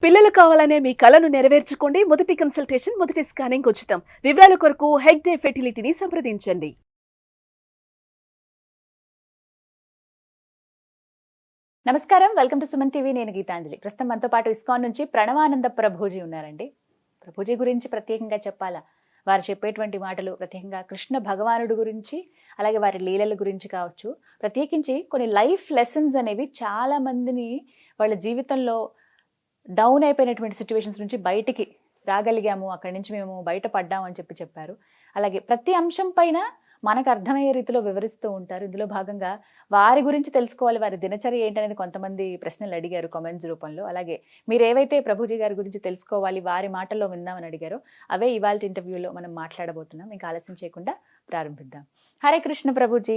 పిల్లలు కావాలనే మీ కలను నెరవేర్చుకోండి. మొదటి కన్సల్టేషన్, మొదటి స్కానింగ్ ఉచితం. వివరాల కొరకు హెగ్డే ఫెర్టిలిటీని సంప్రదించండి. నమస్కారం, వెల్కమ్ టు సుమన్ టీవీ. నేను గీతాంజలి. ప్రస్తుతం మనతో పాటు ఇస్కాన్ నుంచి ప్రణవానంద ప్రభుజీ ఉన్నారండి. ప్రభుజీ గురించి ప్రత్యేకంగా చెప్పాలా, వారు చెప్పేటువంటి మాటలు ప్రత్యేకంగా కృష్ణ భగవానుడు గురించి, అలాగే వారి లీలల గురించి కావచ్చు, ప్రత్యేకించి కొన్ని లైఫ్ లెసన్స్ అనేవి చాలా మందిని వాళ్ళ జీవితంలో డౌన్ అయిపోయినటువంటి సిచ్యువేషన్స్ నుంచి బయటికి రాగలిగాము, అక్కడి నుంచి మేము బయటపడ్డాము అని చెప్పారు. అలాగే ప్రతి అంశం పైన మనకు అర్థమయ్యే రీతిలో వివరిస్తూ ఉంటారు. ఇందులో భాగంగా వారి గురించి తెలుసుకోవాలి, వారి దినచర్య ఏంటనేది కొంతమంది ప్రశ్నలు అడిగారు కామెంట్స్ రూపంలో. అలాగే మీరు ఏవైతే ప్రభుజీ గారి గురించి తెలుసుకోవాలి, వారి మాటల్లో విందామని అడిగారో అవే ఇవాళ ఇంటర్వ్యూలో మనం మాట్లాడబోతున్నాం. ఇంకా ఆలస్యం చేయకుండా ప్రారంభిద్దాం. హరే కృష్ణ ప్రభుజీ.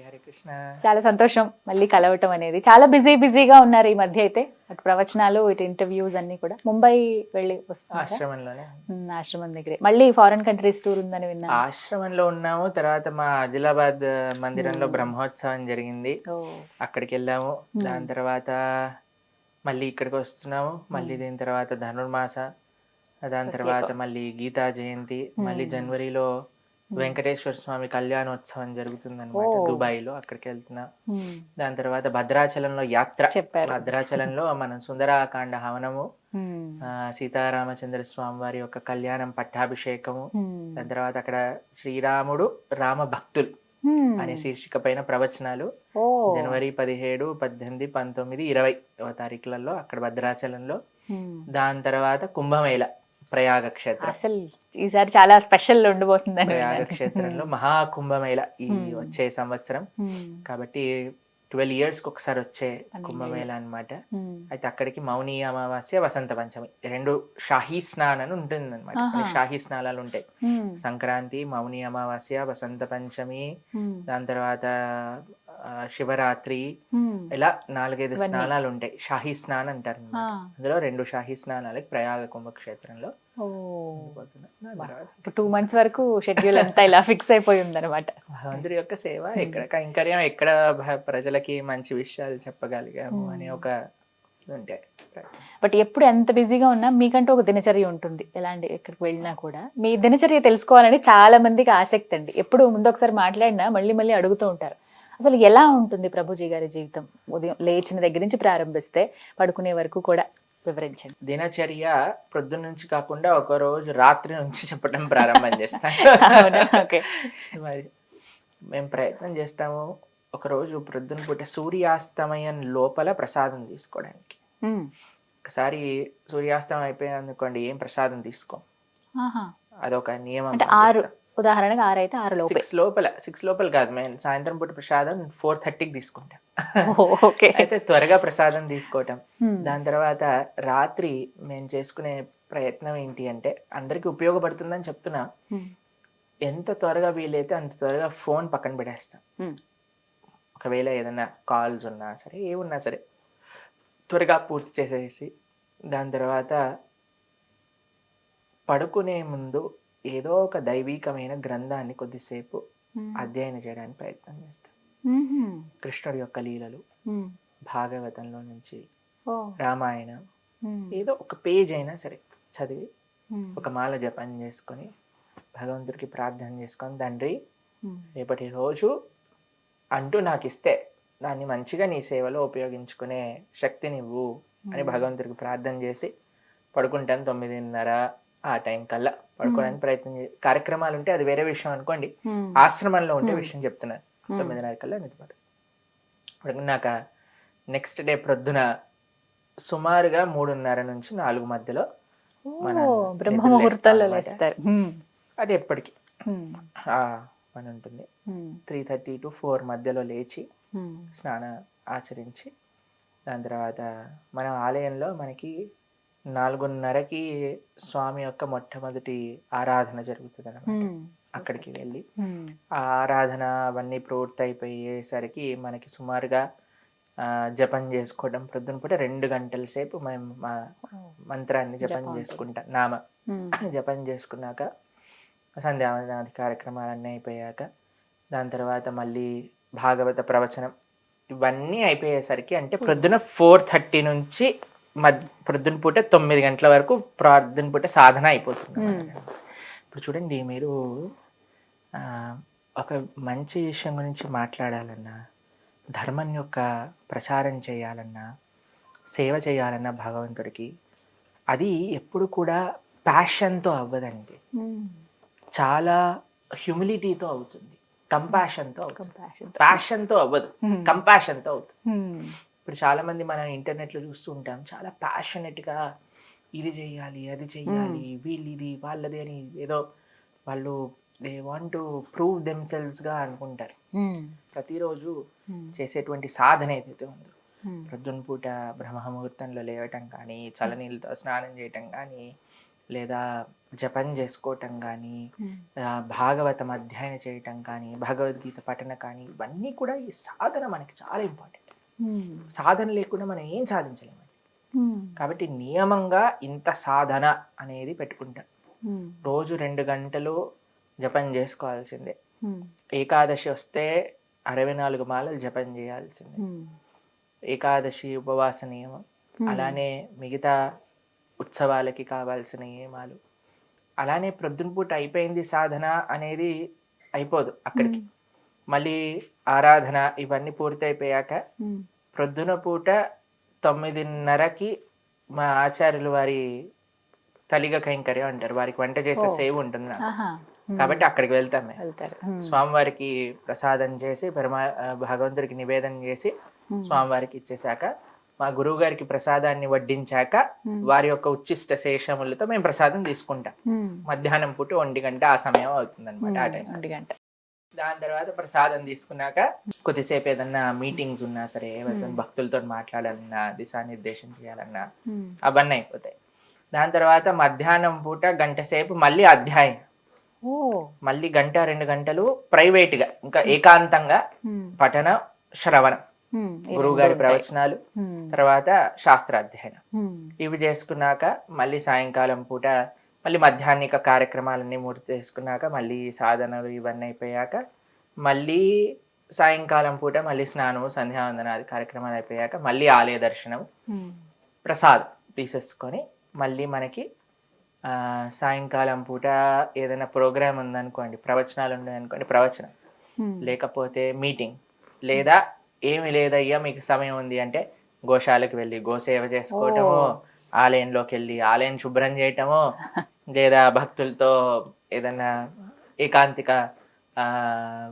హరే కృష్ణ. చాలా సంతోషం మళ్ళీ కలవటం అనేది. చాలా బిజీగా ఉన్నారు ఈ మధ్య అయితే, అటు ప్రవచనాలు ఇటు ఇంటర్వ్యూస్ అన్ని కూడా. ముంబై వెళ్ళి ఆశ్రమంలోనే, ఆశ్రమం దగ్గరే. మళ్ళీ ఫారెన్ కంట్రీస్ టూర్ ఉందని విన్నా. ఆశ్రమంలో ఉన్నాము. తర్వాత మా ఆదిలాబాద్ మందిరంలో బ్రహ్మోత్సవం జరిగింది, అక్కడికి వెళ్ళాము. దాని తర్వాత మళ్ళీ ఇక్కడికి వస్తున్నాము. మళ్ళీ దీని తర్వాత ధనుర్మాస, దాని తర్వాత మళ్ళీ గీతా జయంతి, మళ్ళీ జనవరిలో వెంకటేశ్వర స్వామి కళ్యాణోత్సవం జరుగుతుంది అనమాట దుబాయ్లో, అక్కడికి వెళ్తున్నా. దాని తర్వాత భద్రాచలంలో యాత్ర. భద్రాచలంలో మన సుందరాకాండ హవనము, సీతారామచంద్ర స్వామి వారి యొక్క కళ్యాణం పట్టాభిషేకము, దాని తర్వాత అక్కడ శ్రీరాముడు రామ భక్తులు అనే శీర్షిక పైన ప్రవచనాలు జనవరి 17, 18, 19, 20 తారీఖులలో అక్కడ భద్రాచలంలో. దాని తర్వాత కుంభమేళ ప్రయాగ క్షేత్రం. అసలు ఈసారి చాలా స్పెషల్ ఉండబోతుంది ప్రయాగ క్షేత్రంలో మహాకుంభమేళ ఈ వచ్చే సంవత్సరం. కాబట్టి 12 years కి ఒకసారి వచ్చే కుంభమేళ అన్నమాట. అయితే అక్కడికి మౌని అమావాస్య, వసంత పంచమి రెండు షాహీ స్నాన్ అని ఉంటుంది అనమాట. షాహీ స్నానాలు ఉంటాయి. సంక్రాంతి, మౌని అమావాస్య, వసంత పంచమి, దాని తర్వాత శివరాత్రి, ఇలా 4-5 స్నానాలు ఉంటాయి. షాహీ స్నాన్ అంటారు. అందులో 2 షాహీ స్నానాలకి ప్రయాగ కుంభక్షేత్రంలో 2 months వరకు షెడ్యూల్ అంతా ఇలా ఫిక్స్ అయిపోయి ఉంది అనమాట. భగవంతుడి యొక్క సేవ, ఎక్కడ కైంకర్యం, ఎక్కడ ప్రజలకి మంచి విషయాలు చెప్పగలిగాము అనే ఒక ఉంటాయి. బట్ ఎప్పుడు ఎంత బిజీగా ఉన్నా మీకంటూ ఒక దినచర్య ఉంటుంది. ఎలాంటి ఎక్కడికి వెళ్ళినా కూడా మీ దినచర్య తెలుసుకోవాలని చాలా మందికి ఆసక్తి అండి. ఎప్పుడు ముందు ఒకసారి మాట్లాడినా మళ్ళీ అడుగుతూ ఉంటారు, అసలు ఎలా ఉంటుంది ప్రభుజీ గారి జీవితం? ఉదయం లేచిన దగ్గర నుంచి ప్రారంభిస్తే పడుకునే వరకు కూడా వివరించండి. దినచర్య ప్రొద్దున నుంచి కాకుండా ఒక రోజు రాత్రి నుంచి చెప్పడం ప్రారంభం చేస్తాం. మరి మేము ప్రయత్నం చేస్తాము ఒక రోజు ప్రొద్దున పూట సూర్యాస్తమయం లోపల ప్రసాదం తీసుకోవడానికి. ఒకసారి సూర్యాస్తమయం అయిపోయిందనుకోండి, ఏం ప్రసాదం తీసుకోం. అదొక నియమం. ఉదాహరణగా 6 అయితే 6 లోపల, 6 లోపల కాదు, మేము సాయంత్రం పూట ప్రసాదం 4:30కి తీసుకుంటాం. అయితే త్వరగా ప్రసాదం తీసుకోవటం. దాని తర్వాత రాత్రి మేము చేసుకునే ప్రయత్నం ఏంటి అంటే, అందరికి ఉపయోగపడుతుందని చెప్తున్నా, ఎంత త్వరగా వీలైతే అంత త్వరగా ఫోన్ పక్కన పెట్టేస్తాం. ఒకవేళ ఏదైనా కాల్స్ ఉన్నా సరే, ఏమున్నా సరే త్వరగా పూర్తి చేసేసి, దాని తర్వాత పడుకునే ముందు ఏదో ఒక దైవీకమైన గ్రంథాన్ని కొద్దిసేపు అధ్యయనం చేయడానికి ప్రయత్నం చేస్తాం. కృష్ణుడి యొక్క లీలలు, భాగవతంలో నుంచి రామాయణం, ఏదో ఒక పేజ్ అయినా సరే చదివి ఒక మాల జపం చేసుకొని భగవంతుడికి ప్రార్థన చేసుకొని, తండ్రి రేపటి రోజు అంటూ నాకు ఇస్తే దాన్ని మంచిగా నీ సేవలో ఉపయోగించుకునే శక్తినివ్వు అని భగవంతుడికి ప్రార్థన చేసి పడుకుంటాను. 9:30 ఆ టైం కల్లా పడుకోవడానికి ప్రయత్నం చేసి, కార్యక్రమాలు ఉంటే అది వేరే విషయం అనుకోండి, ఆశ్రమంలో ఉంటే విషయం చెప్తున్నాను. 9:30 కల్లా నిద్రపోతాను. పడుకున్నాక నెక్స్ట్ డే ప్రొద్దున సుమారుగా 3:30 నుంచి 4 మధ్యలో మన బ్రహ్మ ముహూర్తాల్లో లేస్తారు. అది ఎప్పటికీ పని ఉంటుంది. 3:30 to 4 మధ్యలో లేచి స్నానం ఆచరించి, దాని తర్వాత మన ఆలయంలో మనకి 4:30కి స్వామి యొక్క మొట్టమొదటి ఆరాధన జరుగుతుంది అన్నమాట. అక్కడికి వెళ్ళి ఆ ఆరాధన అవన్నీ పూర్తి అయిపోయేసరికి మనకి సుమారుగా జపం చేసుకోవడం, ప్రొద్దున పూట 2 గంటల సేపు మేము మా మంత్రాన్ని జపం చేసుకుంటాం. నామ జపం చేసుకున్నాక సంధ్యావందనాది కార్యక్రమాలన్నీ అయిపోయాక, దాని తర్వాత మళ్ళీ భాగవత ప్రవచనం, ఇవన్నీ అయిపోయేసరికి అంటే ప్రొద్దున 4:30 నుంచి ప్రొద్దున పూట 9 గంటల వరకు ప్రార్థన పూట సాధన అయిపోతుంది. ఇప్పుడు చూడండి, మీరు ఒక మంచి విషయం గురించి మాట్లాడాలన్నా, ధర్మం యొక్క ప్రచారం చేయాలన్నా, సేవ చేయాలన్నా భగవంతుడికి, అది ఎప్పుడు కూడా ప్యాషన్తో అవ్వదండి. చాలా హ్యూమిలిటీతో అవుతుంది, కంపాషన్తో అవుతుంది. ప్యాషన్తో అవ్వదు, కంపాషన్తో అవుతుంది. ఇప్పుడు చాలా మంది మనం ఇంటర్నెట్లో చూస్తూ ఉంటాం, చాలా ప్యాషనెట్గా ఇది చెయ్యాలి, అది చెయ్యాలి, వీళ్ళు ఇది వాళ్ళది అని ఏదో వాళ్ళు దే వాంట్ టు ప్రూవ్ దెమ్సెల్వ్స్గా అనుకుంటారు. ప్రతిరోజు చేసేటువంటి సాధన ఏదైతే ఉందో, ప్రొద్దున పూట బ్రహ్మముహూర్తంలో లేవటం కానీ, చల్లనీళ్ళతో స్నానం చేయటం కానీ, లేదా జపం చేసుకోవటం కానీ, భాగవతం అధ్యయనం చేయటం కానీ, భగవద్గీత పఠన కానీ, ఇవన్నీ కూడా ఈ సాధన మనకి చాలా ఇంపార్టెంట్. సాధన లేకుండా మనం ఏం సాధించలేము. కాబట్టి నియమంగా ఇంత సాధన అనేది పెట్టుకుంటాం. రోజు 2 గంటలు జపం చేసుకోవాల్సిందే. ఏకాదశి వస్తే 64 మాలలు జపం చేయాల్సిందే. ఏకాదశి ఉపవాస నియమం, అలానే మిగతా ఉత్సవాలకి కావాల్సిన నియమాలు, అలానే ప్రొద్దున పూట అయిపోయింది సాధన అనేది అయిపోదు అక్కడికి. మళ్ళీ ఆరాధన ఇవన్నీ పూర్తయిపోయాక ప్రొద్దున పూట 9:30కి మా ఆచార్యులు వారి తలిగ కైంకర్యం అంటారు, వారికి వంట చేసే సేవ ఉంటుంది కాబట్టి అక్కడికి వెళ్తాం మేము. స్వామివారికి ప్రసాదం చేసి భగవంతుడికి నివేదన చేసి స్వామివారికి ఇచ్చేసాక, మా గురువు గారికి ప్రసాదాన్ని వడ్డించాక వారి యొక్క ఉచ్చిష్ట శేషములతో మేము ప్రసాదం తీసుకుంటాం. మధ్యాహ్నం పూట 1 గంట ఆ సమయం అవుతుంది అనమాట. ఆ టైం 1 గంట. దాని తర్వాత ప్రసాదం తీసుకున్నాక కొద్దిసేపు ఏదన్నా మీటింగ్స్ ఉన్నా సరే, ఏవైతే భక్తులతో మాట్లాడాలన్నా, దిశానిర్దేశం చేయాలన్నా అవన్నీ అయిపోతాయి. దాని తర్వాత మధ్యాహ్నం పూట 1 గంట సేపు మళ్ళీ అధ్యాయం, మళ్ళీ 1-2 గంటలు ప్రైవేట్ గా ఇంకా ఏకాంతంగా పఠన శ్రవణం, గురువు గారి ప్రవచనాలు, తర్వాత శాస్త్రాధ్యయనం. ఇవి చేసుకున్నాక మళ్ళీ సాయంకాలం పూట మళ్ళీ మధ్యాహ్నిక కార్యక్రమాలన్నీ పూర్తి చేసుకున్నాక, మళ్ళీ సాధనలు ఇవన్నీ అయిపోయాక, మళ్ళీ సాయంకాలం పూట మళ్ళీ స్నానము, సంధ్యావందనాది కార్యక్రమాలు అయిపోయాక మళ్ళీ ఆలయ దర్శనం, ప్రసాదం తీసేసుకొని మళ్ళీ మనకి సాయంకాలం పూట ఏదైనా ప్రోగ్రామ్ ఉందనుకోండి, ప్రవచనాలు ఉన్నాయనుకోండి ప్రవచనం, లేకపోతే మీటింగ్, లేదా ఏమి లేదయ్యా మీకు సమయం ఉంది అంటే గోశాలకు వెళ్ళి గోసేవ చేసుకోవటము, ఆలయంలోకి వెళ్ళి ఆలయం శుభ్రం చేయటము, లేదా భక్తులతో ఏదన్నా ఏకాంతిక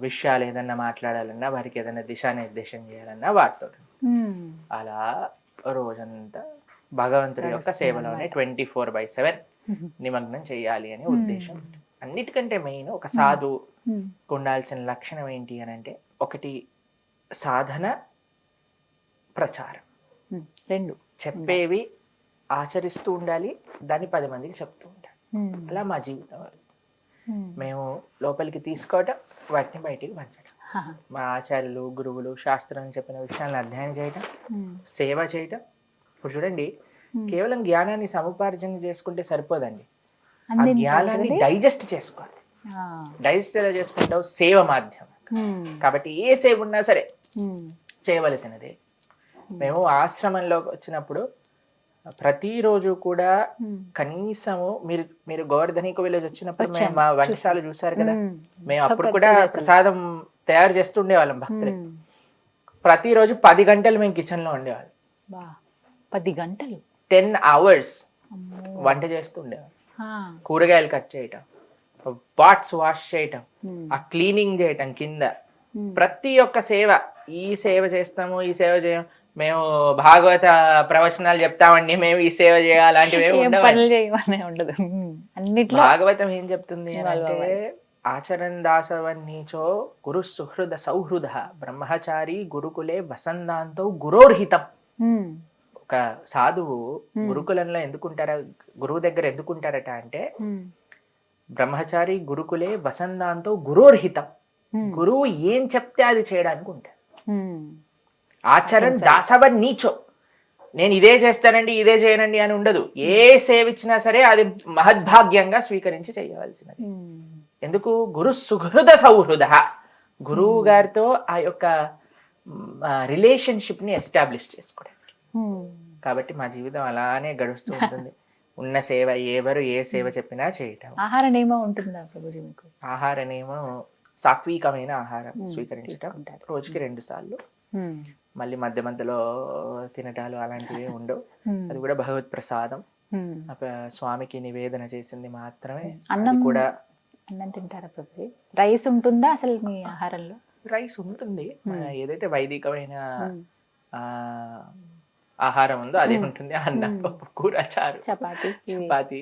విషయాలు ఏదన్నా మాట్లాడాలన్నా, వారికి ఏదైనా దిశానిర్దేశం చేయాలన్నా వాటితో అలా రోజంతా భగవంతుడి యొక్క సేవలోనే 24/7 నిమగ్నం చేయాలి అనే ఉద్దేశం. అన్నిటికంటే మెయిన్ ఒక సాధువు ఉండాల్సిన లక్షణం ఏంటి అని అంటే, ఒకటి సాధన, ప్రచారం, 2 చెప్పేవి ఆచరిస్తూ ఉండాలి, దాన్ని 10 మందికి చెప్తూ ఉండాలి. అలా మా జీవితం. మేము లోపలికి తీసుకోవటం, వాటిని బయటికి పంచడం. మా ఆచార్యులు, గురువులు శాస్త్రం చెప్పిన విషయాలను అధ్యయనం చేయటం, సేవ చేయటం. ఇప్పుడు చూడండి, కేవలం జ్ఞానాన్ని సముపార్జన చేసుకుంటే సరిపోదండి, ఆ జ్ఞానాన్ని డైజెస్ట్ చేసుకోవాలి. డైజెస్ట్ ఎలా చేసుకుంటావు? సేవ మాధ్యమం. కాబట్టి ఏ సేవ ఉన్నా సరే చేయవలసినదే. మేము ఆశ్రమంలోకి వచ్చినప్పుడు ప్రతిరోజు కూడా కనీసము మీరు గోవర్ధనిక విలేజ్ వచ్చినప్పుడు మా వంటశాల చూసారు కదా, మేము అప్పుడు కూడా ప్రసాదం తయారు చేస్తుండే వాళ్ళం భక్తులు. ప్రతిరోజు 10 గంటలు మేము కిచెన్ లో ఉండేవాళ్ళం. 10 గంటలు 10 hours వంట చేస్తుండేవాళ్ళం. కూరగాయలు కట్ చేయటం, పాట్స్ వాష్ చేయటం, ఆ క్లీనింగ్ చేయటం కింద, ప్రతి ఒక్క సేవ. ఈ సేవ చేస్తాము, ఈ సేవ చేయం, మేము భాగవత ప్రవచనాలు చెప్తామండి, మేము ఈ సేవ చేయాలంటివి ఉండదు. భాగవతం ఏం చెప్తుంది అంటే, ఆచరణ దాసవన్నీచో గురు సుహృద సౌహృద బ్రహ్మచారి గురుకులే వసంతాంతో గురోర్హితం. ఒక సాధువు గురుకులంలో ఎందుకుంటారా, గురువు దగ్గర ఎందుకుంటారట అంటే, బ్రహ్మచారి గురుకులే వసంతాంతో గురోర్హితం. గురువు ఏం చెప్తే అది చేయడానికి ఉంటారు. ఆచరణ దాసవన్ నీచో, నేను ఇదే చేస్తానండి ఇదే చేయనండి అని ఉండదు. ఏ సేవ ఇచ్చినా సరే అది మహద్భాగ్యంగా స్వీకరించి చేయవలసినది. ఎందుకు? గురు సుహృద సౌహృద, గురువు గారితో ఆ యొక్క రిలేషన్షిప్ ని ఎస్టాబ్లిష్ చేసుకోవడానికి. కాబట్టి మా జీవితం అలానే గడుస్తూ ఉంటుంది. ఉన్న సేవ, ఎవరు ఏ సేవ చెప్పినా చేయటం. ఆహార నియమం ఉంటుందా ప్రభుజీ మీకు? ఆహార నియమం సాత్వికమైన ఆహారం స్వీకరించటం, తీసుకుంటారు. రోజుకి 2 సార్లు. మళ్ళీ మధ్య మధ్యలో తినటాలు అలాంటివి ఉండవు. అది కూడా భగవత్ ప్రసాదం, స్వామికి నివేదన చేసింది మాత్రమే. అన్నం కూడా అన్నం తింటారా ప్రభుజీ? రైస్ ఉంటుందా అసలు మీ ఆహారంలో? రైస్ ఉంటుంది. ఏదైతే వైదికమైన ఆహారం ఉందో అదే ఉంటుంది. అన్నం, పప్పు, కూర, చారు, చపాతి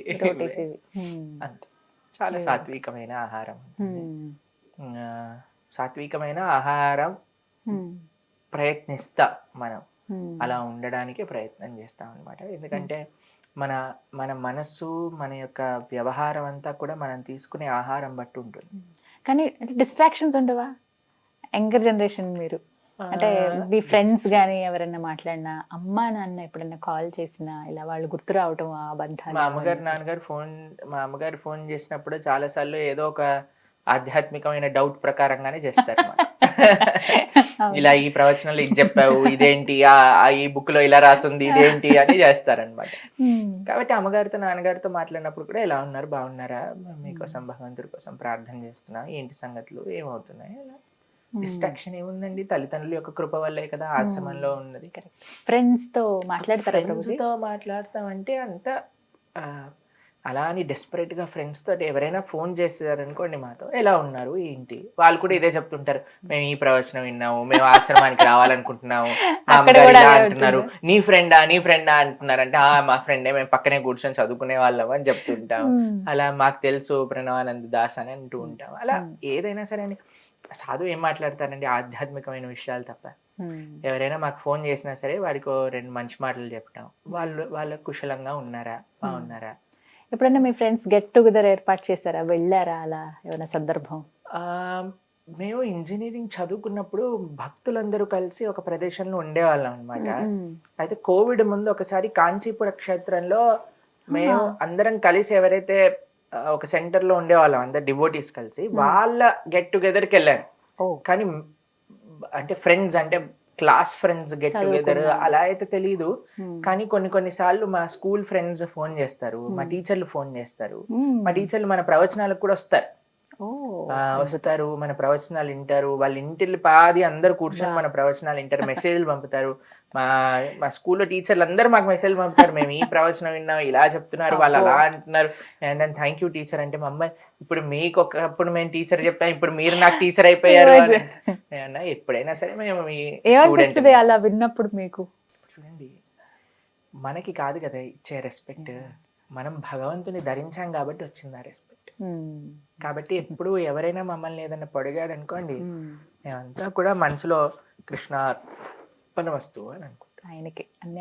అంతే. చాలా సాత్వికమైన ఆహారం. సాత్వికమైన ఆహారం ప్రయత్నిస్తా మనం, అలా ఉండడానికి ప్రయత్నం చేస్తాం అన్నమాట. ఎందుకంటే మన మన మనస్సు, మన యొక్క వ్యవహారం అంతా కూడా మనం తీసుకునే ఆహారం బట్టి ఉంటుంది. కానీ డిస్ట్రాక్షన్స్ ఉండవా? యంగర్ జనరేషన్ మీరు, అంటే మీ ఫ్రెండ్స్ కానీ ఎవరైనా మాట్లాడినా, అమ్మా నాన్న ఎప్పుడైనా కాల్ చేసినా ఇలా వాళ్ళు గుర్తు రావటం, ఆ బంధాలు? మా అమ్మగారు ఫోన్ చేసినప్పుడు చాలా సార్లు ఏదో ఒక ఆధ్యాత్మికమైన డౌట్ ప్రకారంగానే చేస్తారు. ఇలా ఈ ప్రవచనంలో ఇది చెప్పావు, ఇదేంటి, ఈ బుక్ లో ఇలా రాసింది ఇదేంటి అని చేస్తారనమాట. కాబట్టి అమ్మగారితో నాన్నగారితో మాట్లాడినప్పుడు కూడా ఎలా ఉన్నారు, బాగున్నారా, మీకోసం భగవంతుడి కోసం ప్రార్థన చేస్తున్నా, ఏంటి సంగతులు, ఏమవుతున్నాయి, అలా. డిస్ట్రాక్షన్ ఏముందండి, తల్లిదండ్రుల యొక్క కృప వల్లే కదా ఆశ్రమంలో ఉన్నది. ఫ్రెండ్స్ తో మాట్లాడతారు? ఫ్రెండ్స్ తో మాట్లాడతామంటే అంత అలా అని డెస్పరేట్ గా ఫ్రెండ్స్ తోటి ఎవరైనా ఫోన్ చేస్తారనుకోండి మాతో, ఎలా ఉన్నారు ఏంటి, వాళ్ళు కూడా ఇదే చెప్తుంటారు, మేము ఈ ప్రవచనం విన్నాము, మేము ఆశ్రమానికి రావాలనుకుంటున్నాము, మా అమ్మగారు ఇలా అంటున్నారు, నీ ఫ్రెండా అంటున్నారంటే, మా ఫ్రెండే, మేము పక్కనే కూర్చొని చదువుకునే వాళ్ళం అని చెప్తుంటాం. అలా మాకు తెలుసు ప్రణవానంద దాస్ అని అంటూ ఉంటాం. అలా ఏదైనా సరే అని. సాధువు ఏం మాట్లాడతారండి, ఆధ్యాత్మికమైన విషయాలు తప్ప. ఎవరైనా మాకు ఫోన్ చేసినా సరే వాడికి 2 మంచి మాటలు చెప్పటం, వాళ్ళ కుశలంగా ఉన్నారా, బాగున్నారా. ఎప్పుడైనా మీ ఫ్రెండ్స్ గెట్ టుగెదర్ ఏర్పాటు చేశారా, వెళ్ళారా అలా ఏమైనా సందర్భం? మేము ఇంజనీరింగ్ చదువుకున్నప్పుడు భక్తులందరూ కలిసి ఒక ప్రదేశంలో ఉండేవాళ్ళం అనమాట. అయితే కోవిడ్ ముందు ఒకసారి కాంచీపుర క్షేత్రంలో మేము అందరం కలిసి, ఎవరైతే ఒక సెంటర్ లో ఉండేవాళ్ళం అందరు డివోటీస్ కలిసి, వాళ్ళ గెట్ టుగెదర్కి వెళ్ళాను. కానీ అంటే ఫ్రెండ్స్, అంటే క్లాస్ ఫ్రెండ్స్ గెట్ టుగెదర్ అలా అయితే తెలీదు. కానీ కొన్నిసార్లు మా స్కూల్ ఫ్రెండ్స్ ఫోన్ చేస్తారు, మా టీచర్లు ఫోన్ చేస్తారు. మా టీచర్లు మన ప్రవచనాలకు కూడా వస్తారు, మన ప్రవచనాలు వింటారు. వాళ్ళ ఇంటిల్లి పాది అందరు కూర్చొని మన ప్రవచనాలు వింటారు, మెసేజ్లు పంపుతారు. మా స్కూల్లో టీచర్లు అందరూ మాకు మెసేజ్ పంపుతారు, మేము ఈ ప్రవచనం విన్నాం, ఇలా చెప్తున్నారు, వాళ్ళు అలా అంటున్నారు, అండ్ థ్యాంక్ యూ టీచర్ అంటే, మా అమ్మాయి ఇప్పుడు మీకు ఒకప్పుడు మేము టీచర్ చెప్పాం, ఇప్పుడు మీరు నాకు టీచర్ అయిపోయారు అన్నా. ఎప్పుడైనా సరే మేము అలా విన్నప్పుడు మీకు చూడండి, మనకి కాదు కదా ఇచ్చే రెస్పెక్ట్, మనం భగవంతుని ధరించాం కాబట్టి వచ్చింది ఆ రెస్పెక్ట్. కాబట్టి ఎప్పుడు ఎవరైనా మమ్మల్ని ఏదైనా పొడిగాడు అనుకోండి, మేమంతా కూడా మనసులో కృష్ణ పని వస్తువు అని అనుకుంటాం.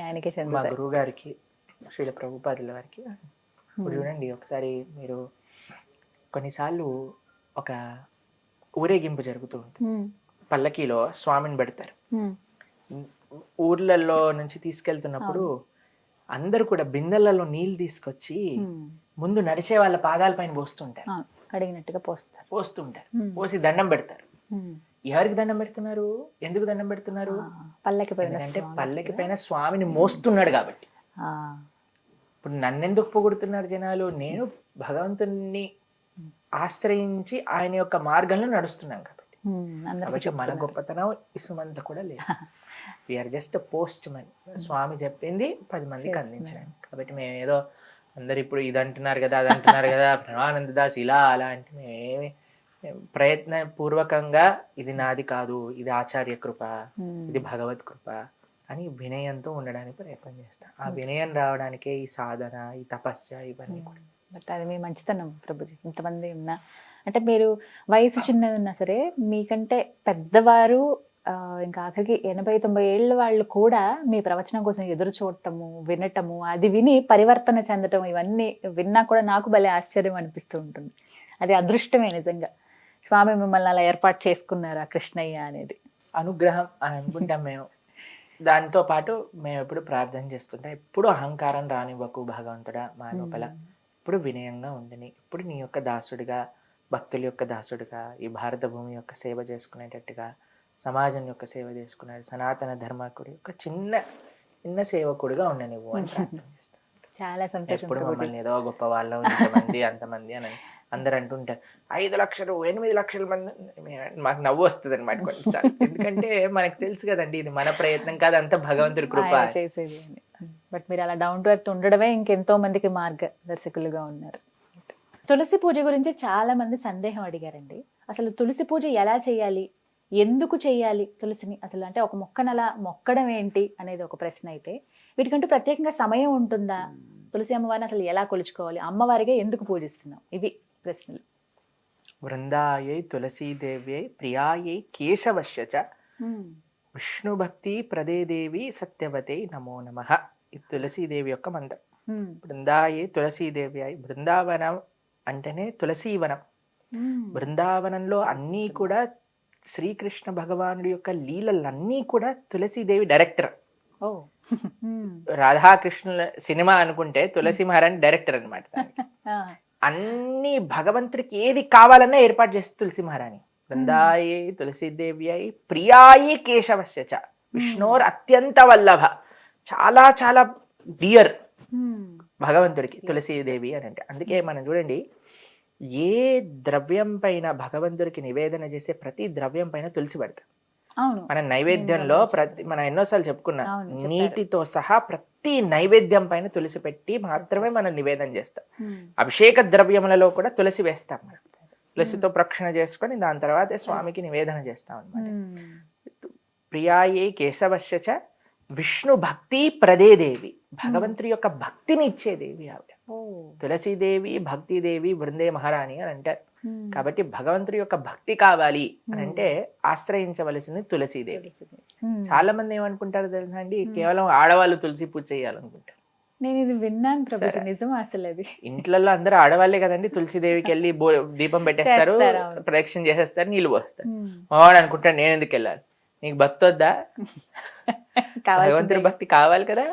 ఆయనకే మా గురువు గారికి, శ్రీల ప్రభుపాదుల వారికి. ఇప్పుడు చూడండి, ఒకసారి మీరు కొన్నిసార్లు ఒక ఊరేగింపు జరుగుతూ ఉంటుంది, పల్లకీలో స్వామిని పెడతారు. ఊర్లలో నుంచి తీసుకెళ్తున్నప్పుడు అందరు కూడా బిందెలలో నీళ్లు తీసుకొచ్చి ముందు నడిచే వాళ్ళ పాదాల పైన పోస్తుంటారు, అడిగినట్టుగా పోస్తుంటారు, పోసి దండం పెడతారు. ఎవరికి దండం పెడుతున్నారు, ఎందుకు దండం పెడుతున్నారు? అంటే పల్లకి పైన స్వామిని మోస్తున్నాడు కాబట్టి. ఇప్పుడు నన్నెందుకు పొగుడుతున్నారు జనాలు? నేను భగవంతుని ఆశ్రయించి ఆయన యొక్క మార్గంలో నడుస్తున్నాం కాబట్టి. కాబట్టి మన గొప్పతనం ఇసుమంత కూడా లేదు. We are just post Mann. స్వామి చెప్పింది 10 మందికి అందించడానికి. కాబట్టి మేము ఏదో అందరు ఇప్పుడు ఇది అంటున్నారు కదా, అది అంటున్నారు కదా, ప్రణవానంద దాస్ ఇలా అలా అంటే మేమేమి ప్రయత్న పూర్వకంగా ఇది నాది కాదు, ఇది ఆచార్య కృప, ఇది భగవత్ కృప అని వినయంతో ఉండడానికి ప్రయత్నం చేస్తాం. ఆ వినయం రావడానికే ఈ సాధన, ఈ తపస్య, ఇవన్నీ కూడా. బట్ అది మీ మంచితనం ప్రభుజీ. ఇంతమంది ఉన్నా, అంటే మీరు వయసు చిన్నది ఉన్నా సరే, మీకంటే పెద్దవారు, ఇంకా ఆఖరికి 80-90 ఏళ్ళ వాళ్ళు కూడా మీ ప్రవచనం కోసం ఎదురు చూడటము, వినటము, అది విని పరివర్తన చెందటం, ఇవన్నీ విన్నా కూడా నాకు భలే ఆశ్చర్యం అనిపిస్తూ ఉంటుంది. అది అదృష్టమే నిజంగా. స్వామి మిమ్మల్ని అలా ఏర్పాటు చేసుకున్నారా కృష్ణయ్య అనేది? అనుగ్రహం అని అనుకుంటాం మేము. దాంతో పాటు మేము ఎప్పుడు ప్రార్థన చేస్తుంటాం, ఎప్పుడు అహంకారం రానివ్వకు భగవంతుడా మా లోపల, ఇప్పుడు వినయంగా ఉండని, ఇప్పుడు నీ యొక్క దాసుడిగా, భక్తుల యొక్క దాసుడిగా, ఈ భారత భూమి యొక్క సేవ చేసుకునేటట్టుగా, సమాజం యొక్క సేవ చేసుకున్నాడు, సనాతన ధర్మకుడి యొక్క చిన్న చిన్న సేవకుడుగా ఉండ నువ్వు అని ప్రార్థన చేస్తాను. చాలా సంతోషం ఎప్పుడు ప్రభుజీ. మమ్మల్ని ఏదో గొప్ప వాళ్ళు ఇంతమంది అంతమంది అని అందరు అంటుంటారు. 5 లక్షలు 8 లక్షల మంది, మాకు నవ్వు వస్తుంది అనమాట కొన్నిసార్లు. ఎందుకంటే మనకు తెలుసు కదండి ఇది మన ప్రయత్నం కాదు, అంత భగవంతుడి కృప. ఆయన చేసేది అని. బట్ మీరు అలా డౌన్ టు ఎర్త్ ఉండడమే ఇంకెంతో మందికి మార్గదర్శకులుగా ఉన్నారు. తులసి పూజ గురించి చాలా మంది సందేహం అడిగారండి. అసలు తులసి పూజ ఎలా చేయాలి, ఎందుకు చేయాలి తులసిని, అసలు అంటే ఒక మొక్కను అలా మొక్కడం ఏంటి అనేది ఒక ప్రశ్న అయితే, వీటికంటూ ప్రత్యేకంగా సమయం ఉంటుందా, తులసి అమ్మవారిని అసలు ఎలా కొలుచుకోవాలి, అమ్మవారిగా ఎందుకు పూజిస్తున్నాం, ఇవి ప్రశ్నలు. వృందాయై తులసీదేవ్యై ప్రియాయై కేశవశ్య చ విష్ణు భక్తి ప్రదే దేవి సత్యవతే నమో నమః. ఇది తులసీదేవి యొక్క మంత్రం. బృందాయే తులసీదేవ్యాయి. బృందావనం అంటేనే తులసీవనం. బృందావనంలో అన్నీ కూడా శ్రీకృష్ణ భగవానుడి యొక్క లీలలన్నీ కూడా తులసీదేవి డైరెక్టర్. ఓ రాధాకృష్ణుల సినిమా అనుకుంటే తులసి మహారాణి డైరెక్టర్ అనమాట. అన్ని భగవంతుడికి ఏది కావాలన్నా ఏర్పాటు చేస్తే తులసి మహారాణి. బృందాయే తులసీదేవ్యాయి ప్రియాయే కేశవస్య చ విష్ణోర్ అత్యంత వల్లభ. చాలా చాలా డియర్ భగవంతుడికి తులసీదేవి అని అంటే. అందుకే మనం చూడండి, ఏ ద్రవ్యం పైన భగవంతుడికి నివేదన చేసే ప్రతి ద్రవ్యం పైన తులసి పెడతాం. మన నైవేద్యంలో మనం ఎన్నోసార్లు చెప్పుకున్నాం, నీటితో సహా ప్రతి నైవేద్యం పైన తులసి పెట్టి మాత్రమే మనం నివేదన చేస్తాం. అభిషేక ద్రవ్యములలో కూడా తులసి వేస్తాం. తులసితో ప్రక్షణ చేసుకొని దాని తర్వాత స్వామికి నివేదన చేస్తాం అన్నమాట. ప్రియాయే కేశవశ్య చ విష్ణు భక్తి ప్రదే దేవి. భగవంతుడి యొక్క భక్తిని ఇచ్చే దేవి ఆవిడ. తులసీదేవి భక్తిదేవి బృందే మహారాణి అని అంటారు. కాబట్టి భగవంతుడి యొక్క భక్తి కావాలి అని అంటే ఆశ్రయించవలసింది తులసీదేవి. చాలా మంది ఏమనుకుంటారు తెలుసా అండి, కేవలం ఆడవాళ్ళు తులసి పూజ చేయాలనుకుంటారు. నేను ఇది విన్నాను ప్రభుజీ, నిజం అసలు అది. ఇంట్లో అందరూ ఆడవాళ్లే కదండి, తులసీదేవికి వెళ్ళి దీపం పెట్టేస్తారు, ప్రదక్షిణ చేసేస్తారు, నీళ్లు పోస్తారు. మావాడు అనుకుంటాడు నేను ఎందుకు వెళ్ళాలి, నీకు భక్తి వద్దా? భగవంతుడి భక్తి కావాలి కదా.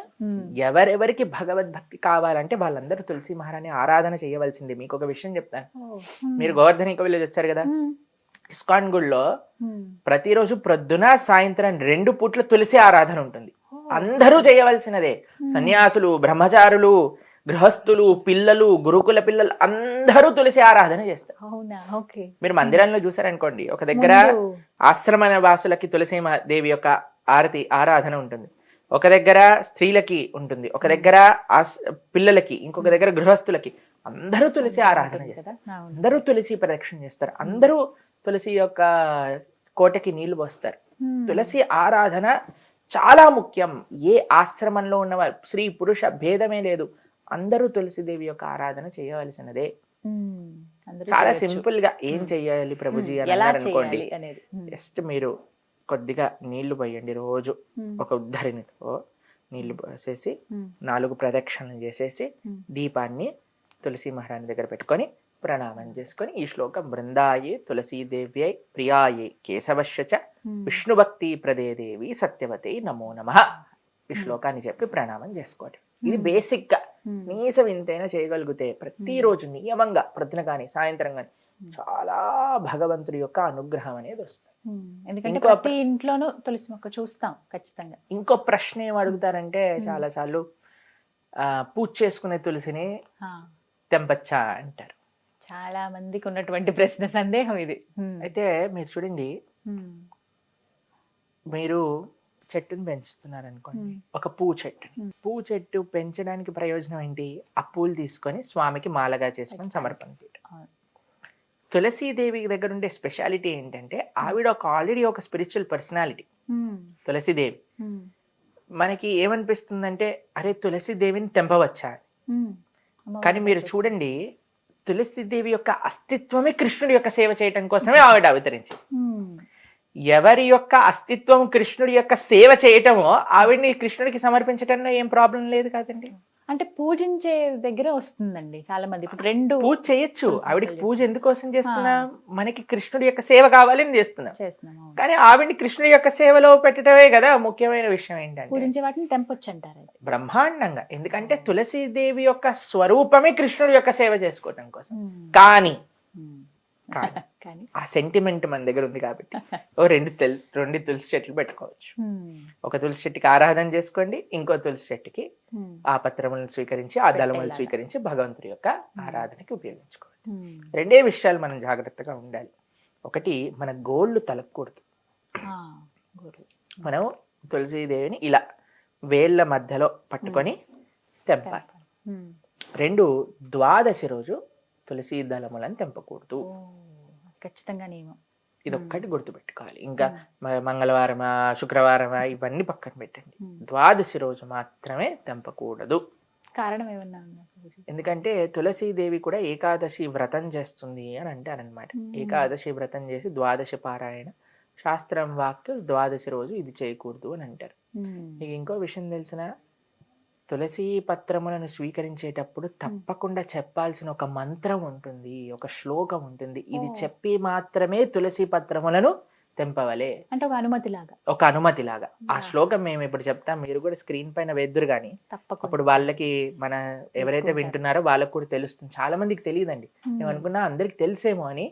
ఎవరెవరికి భగవద్భక్తి కావాలంటే వాళ్ళందరూ తులసి మహారాణి ఆరాధన చేయవలసింది. మీకు ఒక విషయం చెప్తాను. మీరు గోవర్ధనిక విలేజ్ వచ్చారు కదా, ఇస్కాన్ గుడిలో ప్రతిరోజు ప్రొద్దున సాయంత్రం 2 పూట్ల తులసి ఆరాధన ఉంటుంది. అందరూ చేయవలసినదే. సన్యాసులు, బ్రహ్మచారులు, గృహస్థులు, పిల్లలు, గురుకుల పిల్లలు అందరూ తులసి ఆరాధన చేస్తారు. మీరు మందిరంలో చూసారనుకోండి, ఒక దగ్గర ఆశ్రమ వాసులకి తులసి దేవి యొక్క ఆరాధన ఉంటుంది, ఒక దగ్గర స్త్రీలకి ఉంటుంది, ఒక దగ్గర పిల్లలకి, ఇంకొక దగ్గర గృహస్థులకి. అందరూ తులసి ఆరాధన చేస్తారు, అందరూ తులసి ప్రదక్షిణ చేస్తారు, అందరూ తులసి యొక్క కోటకి నీళ్లు పోస్తారు. తులసి ఆరాధన చాలా ముఖ్యం. ఏ ఆశ్రమంలో ఉన్న స్త్రీ పురుష భేదమే లేదు, అందరూ తులసిదేవి యొక్క ఆరాధన చేయవలసినదే. చాలా సింపుల్ గా ఏం చెయ్యాలి ప్రభుజీ అని అనుకోండి, జస్ట్ మీరు కొద్దిగా నీళ్లు పోయండి. రోజు ఒక ఉద్ధరినితో నీళ్లు పోసేసి 4 ప్రదక్షిణలు చేసేసి దీపాన్ని తులసి మహారాణి దగ్గర పెట్టుకొని ప్రణామం చేసుకొని ఈ శ్లోకం బృందాయే తులసీదేవ్యై ప్రియాయే కేశవశ్య చ విష్ణు భక్తి ప్రదే దేవి సత్యవతే నమో నమః ఈ శ్లోకాన్ని చెప్పి ప్రణామం చేసుకోండి. ఇది బేసిక్ గా కనీసం ఇంతైనా చేయగలిగితే ప్రతిరోజు నియమంగా ప్రొద్దున కానీ సాయంత్రం కానీ చాలా భగవంతుడి యొక్క అనుగ్రహం అనేది వస్తుంది. ఎందుకంటే ప్రతి ఇంట్లోనూ తులసి మొక్క చూస్తాం ఖచ్చితంగా. ఇంకో ప్రశ్న ఏం అడుగుతారంటే, చాలా సార్లు పూజ చేసుకునే తులసిని తెంపచ్చా అంటారు. చాలా మందికి ఉన్నటువంటి ప్రశ్న, సందేహం ఇది. అయితే మీరు చూడండి, మీరు చెట్టును పెంచుతున్నారు అనుకోండి, ఒక పువ్వు చెట్టు పెంచడానికి ప్రయోజనం ఏంటి? ఆ పూలు తీసుకొని స్వామికి మాలగా చేసుకొని సమర్పణ చేయడం. తులసీదేవి దగ్గర ఉండే స్పెషాలిటీ ఏంటంటే, ఆవిడ ఆల్రెడీ ఒక స్పిరిచువల్ పర్సనాలిటీ తులసీదేవి. మనకి ఏమనిపిస్తుందంటే, అరే తులసీదేవిని తెంపవచ్చా? కానీ మీరు చూడండి, తులసీదేవి యొక్క అస్తిత్వమే కృష్ణుడి యొక్క సేవ చేయటం కోసమే ఆవిడ అవతరించింది. ఎవరి యొక్క అస్తిత్వం కృష్ణుడి యొక్క సేవ చేయటమో ఆవిడ్ని కృష్ణుడికి సమర్పించటంలో ఏం ప్రాబ్లం లేదు కదండి. అంటే పూజించే దగ్గర వస్తుందండి చాలా మంది. ఇప్పుడు 2 పూజ చేయొచ్చు. ఆవిడికి పూజ ఎందుకోసం చేస్తున్నా? మనకి కృష్ణుడి యొక్క సేవ కావాలని చేస్తున్నాం. కానీ ఆవిడ్ని కృష్ణుడి యొక్క సేవలో పెట్టడమే కదా ముఖ్యమైన విషయం. ఏంటంటే పూజించే వాటిని తెంపొచ్చు అంటారు బ్రహ్మాండంగా. ఎందుకంటే తులసీదేవి యొక్క స్వరూపమే కృష్ణుడి యొక్క సేవ చేసుకోవటం కోసం. కానీ కాదు. కానీ ఆ సెంటిమెంట్ మన దగ్గర ఉంది కాబట్టి ఓ రెండు తులసి చెట్లు పెట్టుకోవచ్చు. ఒక తులసి చెట్టుకి ఆరాధన చేసుకోండి, ఇంకో తులసి చెట్టుకి ఆ పత్రములను స్వీకరించి ఆ దళములను స్వీకరించి భగవంతుడి యొక్క ఆరాధనకి ఉపయోగించుకోవాలి. రెండే విషయాలు మనం జాగ్రత్తగా ఉండాలి. ఒకటి, మన గోళ్ళు తలకూడదు. మనం తులసీదేవిని ఇలా వేళ్ల మధ్యలో పట్టుకొని తెంపాలి. రెండు, ద్వాదశి రోజు తులసి దళములను తెంపకూడదు. ఖచ్చితంగా నియమం. ఇదొక్కటి గుర్తుపెట్టుకోవాలి. ఇంకా మంగళవారమా శుక్రవారమా ఇవన్నీ పక్కన పెట్టండి. ద్వాదశి రోజు మాత్రమే తెంపకూడదు. కారణం ఏమన్నా? ఎందుకంటే తులసీదేవి కూడా ఏకాదశి వ్రతం చేస్తుంది అని అంటారనమాట. ఏకాదశి వ్రతం చేసి ద్వాదశి పారాయణ, శాస్త్రం వాక్యం ద్వాదశి రోజు ఇది చేయకూడదు అని అంటారు. మీకు ఇంకో విషయం తెలిసిన, తులసి పత్రములను స్వీకరించేటప్పుడు తప్పకుండా చెప్పాల్సిన ఒక మంత్రం ఉంటుంది, ఒక శ్లోకం ఉంటుంది. ఇది చెప్పి మాత్రమే తులసి పత్రములను తెంపవలే, అంటే ఒక అనుమతి లాగా. ఆ శ్లోకం మేము ఇప్పుడు చెప్తాం, మీరు కూడా స్క్రీన్ పైన వేద్దురు కానీ అప్పుడు వాళ్ళకి, మన ఎవరైతే వింటున్నారో వాళ్ళకి కూడా తెలుస్తుంది. చాలా మందికి తెలియదండి. మేము అనుకున్నా అందరికి తెలిసేమో అని,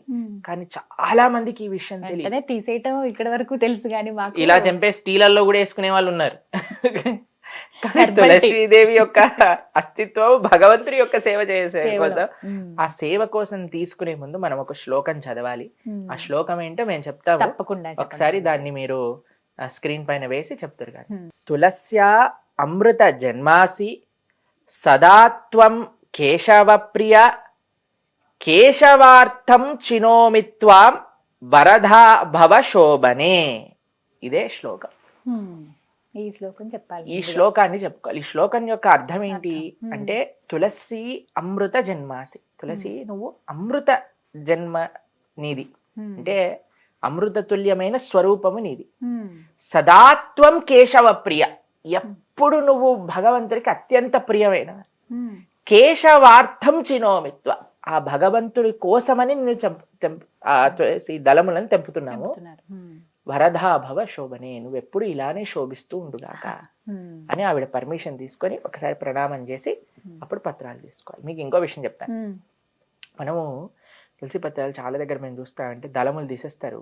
కానీ చాలా మందికి ఈ విషయం తెలియదు. తీసేయటం ఇక్కడ వరకు తెలుసు కానీ ఇలా తెంపే స్టీలల్లో కూడా వేసుకునే వాళ్ళు ఉన్నారు. కానీ తులసీదేవి యొక్క అస్తిత్వం భగవంతుడి యొక్క సేవ చేసే కోసం, ఆ సేవ కోసం తీసుకునే ముందు మనం ఒక శ్లోకం చదవాలి. ఆ శ్లోకం ఏంటో మేము చెప్తాము, ఒకసారి దాన్ని మీరు స్క్రీన్ పైన వేసి చెప్తారు. కానీ తులస్యా అమృత జన్మాసి సదాత్వం కేశవ ప్రియ కేశవార్థం చినోమిత్వాం వరదా భవ శోభనే. ఇదే శ్లోకం. ఈ శ్లోకం చెప్పాలి. ఈ శ్లోకాన్ని చెప్పుకోవాలి. ఈ శ్లోకం యొక్క అర్థం ఏంటి అంటే, తులసి అమృత జన్మాసి, తులసి నువ్వు అమృత జన్మ నీది, అంటే అమృత తుల్యమైన స్వరూపము నీది. సదాత్వం కేశవ ప్రియ, ఎప్పుడు నువ్వు భగవంతుడికి అత్యంత ప్రియమైన. కేశవార్థం చినోమిత్వ, ఆ భగవంతుడి కోసమని నేను తులసి దళములను తెంపుతున్నాము. వరదాభవ శోభనే, నువ్వు ఎప్పుడు ఇలానే శోభిస్తూ ఉండుగాక అని ఆవిడ పర్మిషన్ తీసుకొని ఒకసారి ప్రణామం చేసి అప్పుడు పత్రాలు తీసుకోవాలి. మీకు ఇంకో విషయం చెప్తాను. మనము తులసి పత్రాలు చాలా దగ్గర మేము చూస్తామంటే దళములు తీసేస్తారు,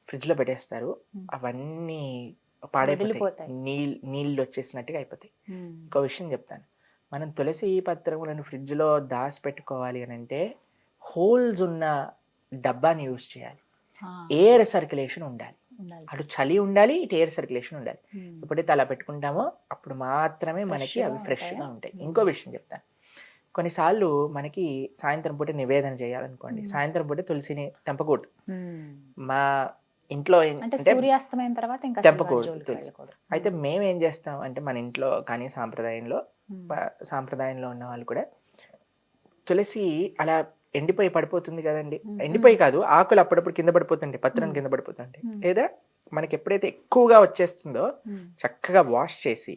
ఫ్రిడ్జ్ లో పెట్టేస్తారు, అవన్నీ పాడైపోతాయి, నీళ్ళు వచ్చేసినట్టుగా అయిపోతాయి. ఇంకో విషయం చెప్తాను, మనం తులసి పత్రములను ఫ్రిడ్జ్ లో దాచి పెట్టుకోవాలి అని అంటే హోల్స్ ఉన్న డబ్బాని యూజ్ చేయాలి. ఎయిర్ సర్క్యులేషన్ ఉండాలి, అటు చలి ఉండాలి, ఇటు ఎయిర్ సర్క్యులేషన్ ఉండాలి. ఎప్పుడైతే అలా పెట్టుకుంటామో అప్పుడు మాత్రమే మనకి అవి ఫ్రెష్ గా ఉంటాయి. ఇంకో విషయం చెప్తాను, కొన్నిసార్లు మనకి సాయంత్రం పూట నివేదన చేయాలనుకోండి, సాయంత్రం పూట తులసిని తెంపకూడదు. మా ఇంట్లో సూర్యాస్తమైన తర్వాత తెంపకూడదు తులసి. అయితే మేము ఏం చేస్తాం అంటే, మన ఇంట్లో కానీ సాంప్రదాయంలో ఉన్న వాళ్ళు కూడా తులసి అలా ఎండిపోయి పడిపోతుంది కదండి, ఎండిపోయి కాదు, ఆకులు అప్పుడప్పుడు కింద పడిపోతుంటాయి, పత్రం కింద పడిపోతుంటాయి. లేదా మనకి ఎప్పుడైతే ఎక్కువగా వచ్చేస్తుందో చక్కగా వాష్ చేసి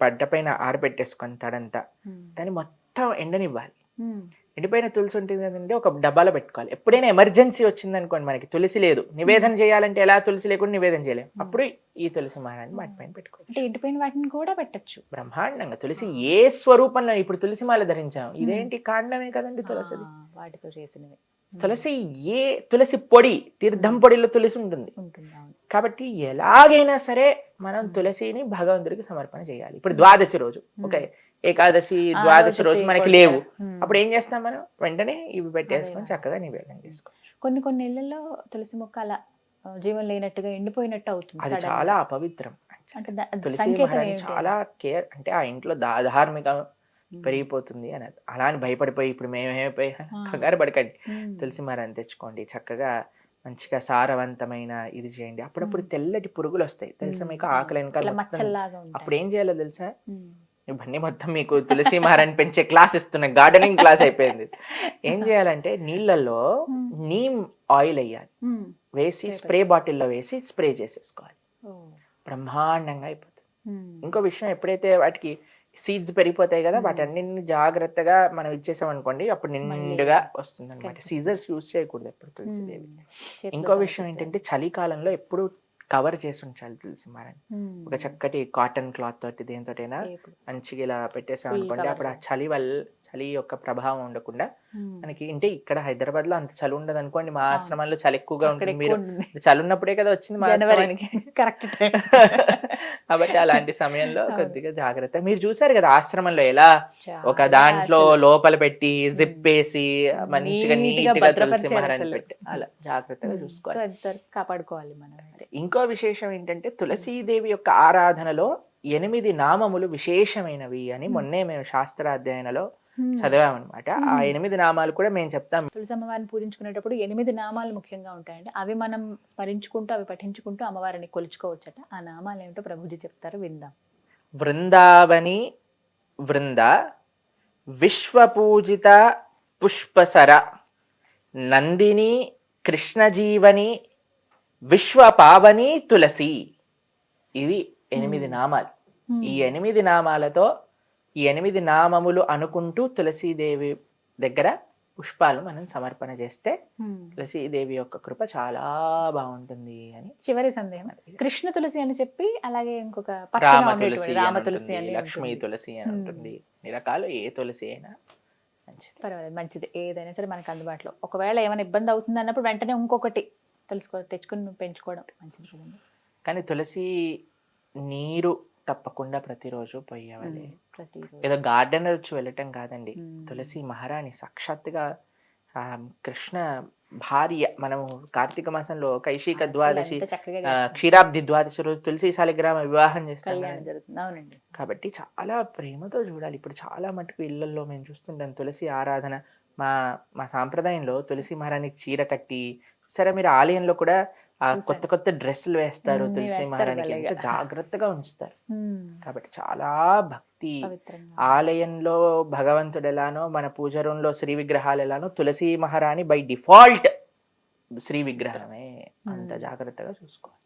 పడ్డ పైన ఆరబెట్టేసుకొని తడంతా దాన్ని మొత్తం ఎండనివ్వాలి. ఎండిపోయిన తులసి ఉంటుంది కదండి, ఒక డబ్బాలో పెట్టుకోవాలి. ఎప్పుడైనా ఎమర్జెన్సీ వచ్చింది అనుకోండి, మనకి తులసి లేదు, నివేదన చేయాలంటే ఎలా తులసి లేకుండా నివేదన చేయలేము, అప్పుడు ఈ తులసి మాలని వాటి పైన పెట్టుకోవచ్చు. ఎండిపోయిన వాటిని కూడా పెట్టచ్చు బ్రహ్మాండంగా. తులసి ఏ స్వరూపంలో, ఇప్పుడు తులసి మాల ధరించాం, ఇదేంటి కాండమే కదండి తులసిది, వాటితో చేసినవి. తులసి తులసి పొడి, తీర్థం పొడిలో తులసి ఉంటుంది కాబట్టి ఎలాగైనా సరే మనం తులసిని భగవంతుడికి సమర్పణ చేయాలి. ఇప్పుడు ద్వాదశి రోజు, ఓకే, ఏకాదశి ద్వాదశి రోజు మనకి లేవు, అప్పుడు ఏం చేస్తాం మనం, వెంటనే ఇవి పెట్టేసుకొని చక్కగా నివేదన చేసుకోవచ్చు. కొన్ని ఇళ్లలో తులసి మొక్క అలా జీవం లేనట్టుగా ఎండిపోయినట్టు అవుతుంది, అది చాలా అపవిత్రం. తులసి చాలా కేర్, అంటే ఆ ఇంట్లో ధార్మిక పెరిగిపోతుంది అని. అలా అని భయపడిపోయి ఇప్పుడు మేమేమైపోయి కంగారు పడకండి, తులసి మరాన్ని తెచ్చుకోండి, చక్కగా మంచిగా సారవంతమైన ఇది చేయండి. అప్పుడప్పుడు తెల్లటి పురుగులు వస్తాయి తెలుసా మీకు, ఆకలి వెనకాల. అప్పుడు ఏం చేయాలో తెలుసా, ఇవన్నీ మొత్తం మీకు తులసి మహారాన్ని పెంచే క్లాస్ ఇస్తున్నా, గార్డెనింగ్ క్లాస్ అయిపోయింది. ఏం చేయాలంటే నీళ్ళల్లో నీమ్ ఆయిల్ వేయాలి, వేసి స్ప్రే బాటిల్లో వేసి స్ప్రే చేసేసుకోవాలి, బ్రహ్మాండంగా అయిపోతుంది. ఇంకో విషయం, ఎప్పుడైతే వాటికి సీడ్స్ పెరిగిపోతాయి కదా, వాటన్నిటిని జాగ్రత్తగా మనం ఇచ్చేసాం అనుకోండి, అప్పుడు నిండుగా వస్తుంది అనమాట. సీజర్స్ యూజ్ చేయకూడదు ఎప్పుడు తులసిదేవి. ఇంకో విషయం ఏంటంటే, చలికాలంలో ఎప్పుడు కవర్ చేసి ఉంచాలి తులసి మారని. ఒక చక్కటి కాటన్ క్లాత్ తోటి దేనితోటైనా మంచిగా ఇలా పెట్టేసాం అనుకోండి, అప్పుడు ఆ చలి యొక్క ప్రభావం ఉండకుండా మనకి అంటే ఇక్కడ హైదరాబాద్ లో అంత చలి ఉండదు అనుకోండి, మా ఆశ్రమంలో చలి ఎక్కువగా ఉంటుంది. మీరు చలి ఉన్నప్పుడే కదా వచ్చింది మా ఆశ్రమానికి, కరెక్ట్. కాబట్టి అలాంటి సమయంలో కొద్దిగా జాగ్రత్త. మీరు చూసారు కదా ఆశ్రమంలో ఎలా ఒక దాంట్లో లోపల పెట్టి జిప్ వేసి మంచిగా నీట్ గా తులసి మహారాణి పెట్టి అలా జాగ్రత్తగా చూసుకోవాలి, కాపాడుకోవాలి మనం. ఇంకో విశేషం ఏంటంటే తులసీదేవి యొక్క ఆరాధనలో 8 నామములు విశేషమైనవి అని మొన్నే మేము శాస్త్రాధ్యయనలో చదివామన్నమాట. ఆ 8 నామాలు కూడా మేము చెప్తాం. తులసి అమ్మవారిని పూజించుకునేటప్పుడు 8 నామాలు ముఖ్యంగా ఉంటాయండి. అవి మనం స్మరించుకుంటూ అవి పఠించుకుంటూ అమ్మవారిని కొలుచుకోవచ్చట. ఆ నామాలు ఏమిటో ప్రభుజీ చెప్తారు, విందాం. బృందావని బృంద, విశ్వపూజిత పుష్పసర, నందిని కృష్ణజీవని, విశ్వపావని తులసి. ఇవి 8 నామాలు. ఈ 8 నామాలతో ఈ 8 నామములు అనుకుంటూ తులసీదేవి దగ్గర పుష్పాలు మనం సమర్పణ చేస్తే తులసీదేవి యొక్క కృప చాలా బాగుంటుంది అని. చివరి సందేహం, కృష్ణ తులసి అని చెప్పి అలాగే ఇంకొక రామ తులసి అని, లక్ష్మీ తులసి అని ఉంటుంది. అన్ని రకాలు ఏ తులసి అయినా మంచిది, పర్వాలేదు, మంచిది. ఏదైనా సరే మనకు అందుబాటులో. ఒకవేళ ఏమైనా ఇబ్బంది అవుతుంది అన్నప్పుడు వెంటనే ఇంకొకటి తెచ్చుకుని పెంచుకోవడం మంచిది. కానీ తులసి నీరు తప్పకుండా ప్రతిరోజు పోయేవాలి. ఏదో గార్డెనర్ వచ్చి వెళ్ళటం కాదండి. తులసి మహారాణి సాక్షాత్తుగా కృష్ణ భార్య. మనము కార్తీక మాసంలో కైశిక ద్వాదశి, క్షీరాబ్ది ద్వాదశి రోజు తులసి శాలిగ్రామ వివాహం చేస్తాం. కాబట్టి చాలా ప్రేమతో చూడాలి. ఇప్పుడు చాలా మటుకు ఇళ్లలో మేము చూస్తుంటాం తులసి ఆరాధన. మా సాంప్రదాయంలో తులసి మహారాణికి చీర కట్టి, సరే మీరు ఆలయంలో కూడా కొత్త కొత్త డ్రెస్సులు వేస్తారు తులసి మహారాణికి, ఎంత జాగ్రత్తగా ఉంచుతారు. కాబట్టి చాలా భక్తి. ఆలయంలో భగవంతుడు ఎలానో, మన పూజ రూంలో శ్రీ విగ్రహాలు ఎలానో, తులసి మహారాణి బై డిఫాల్ట్ శ్రీ విగ్రహమే. అంత జాగ్రత్తగా చూసుకోవాలి.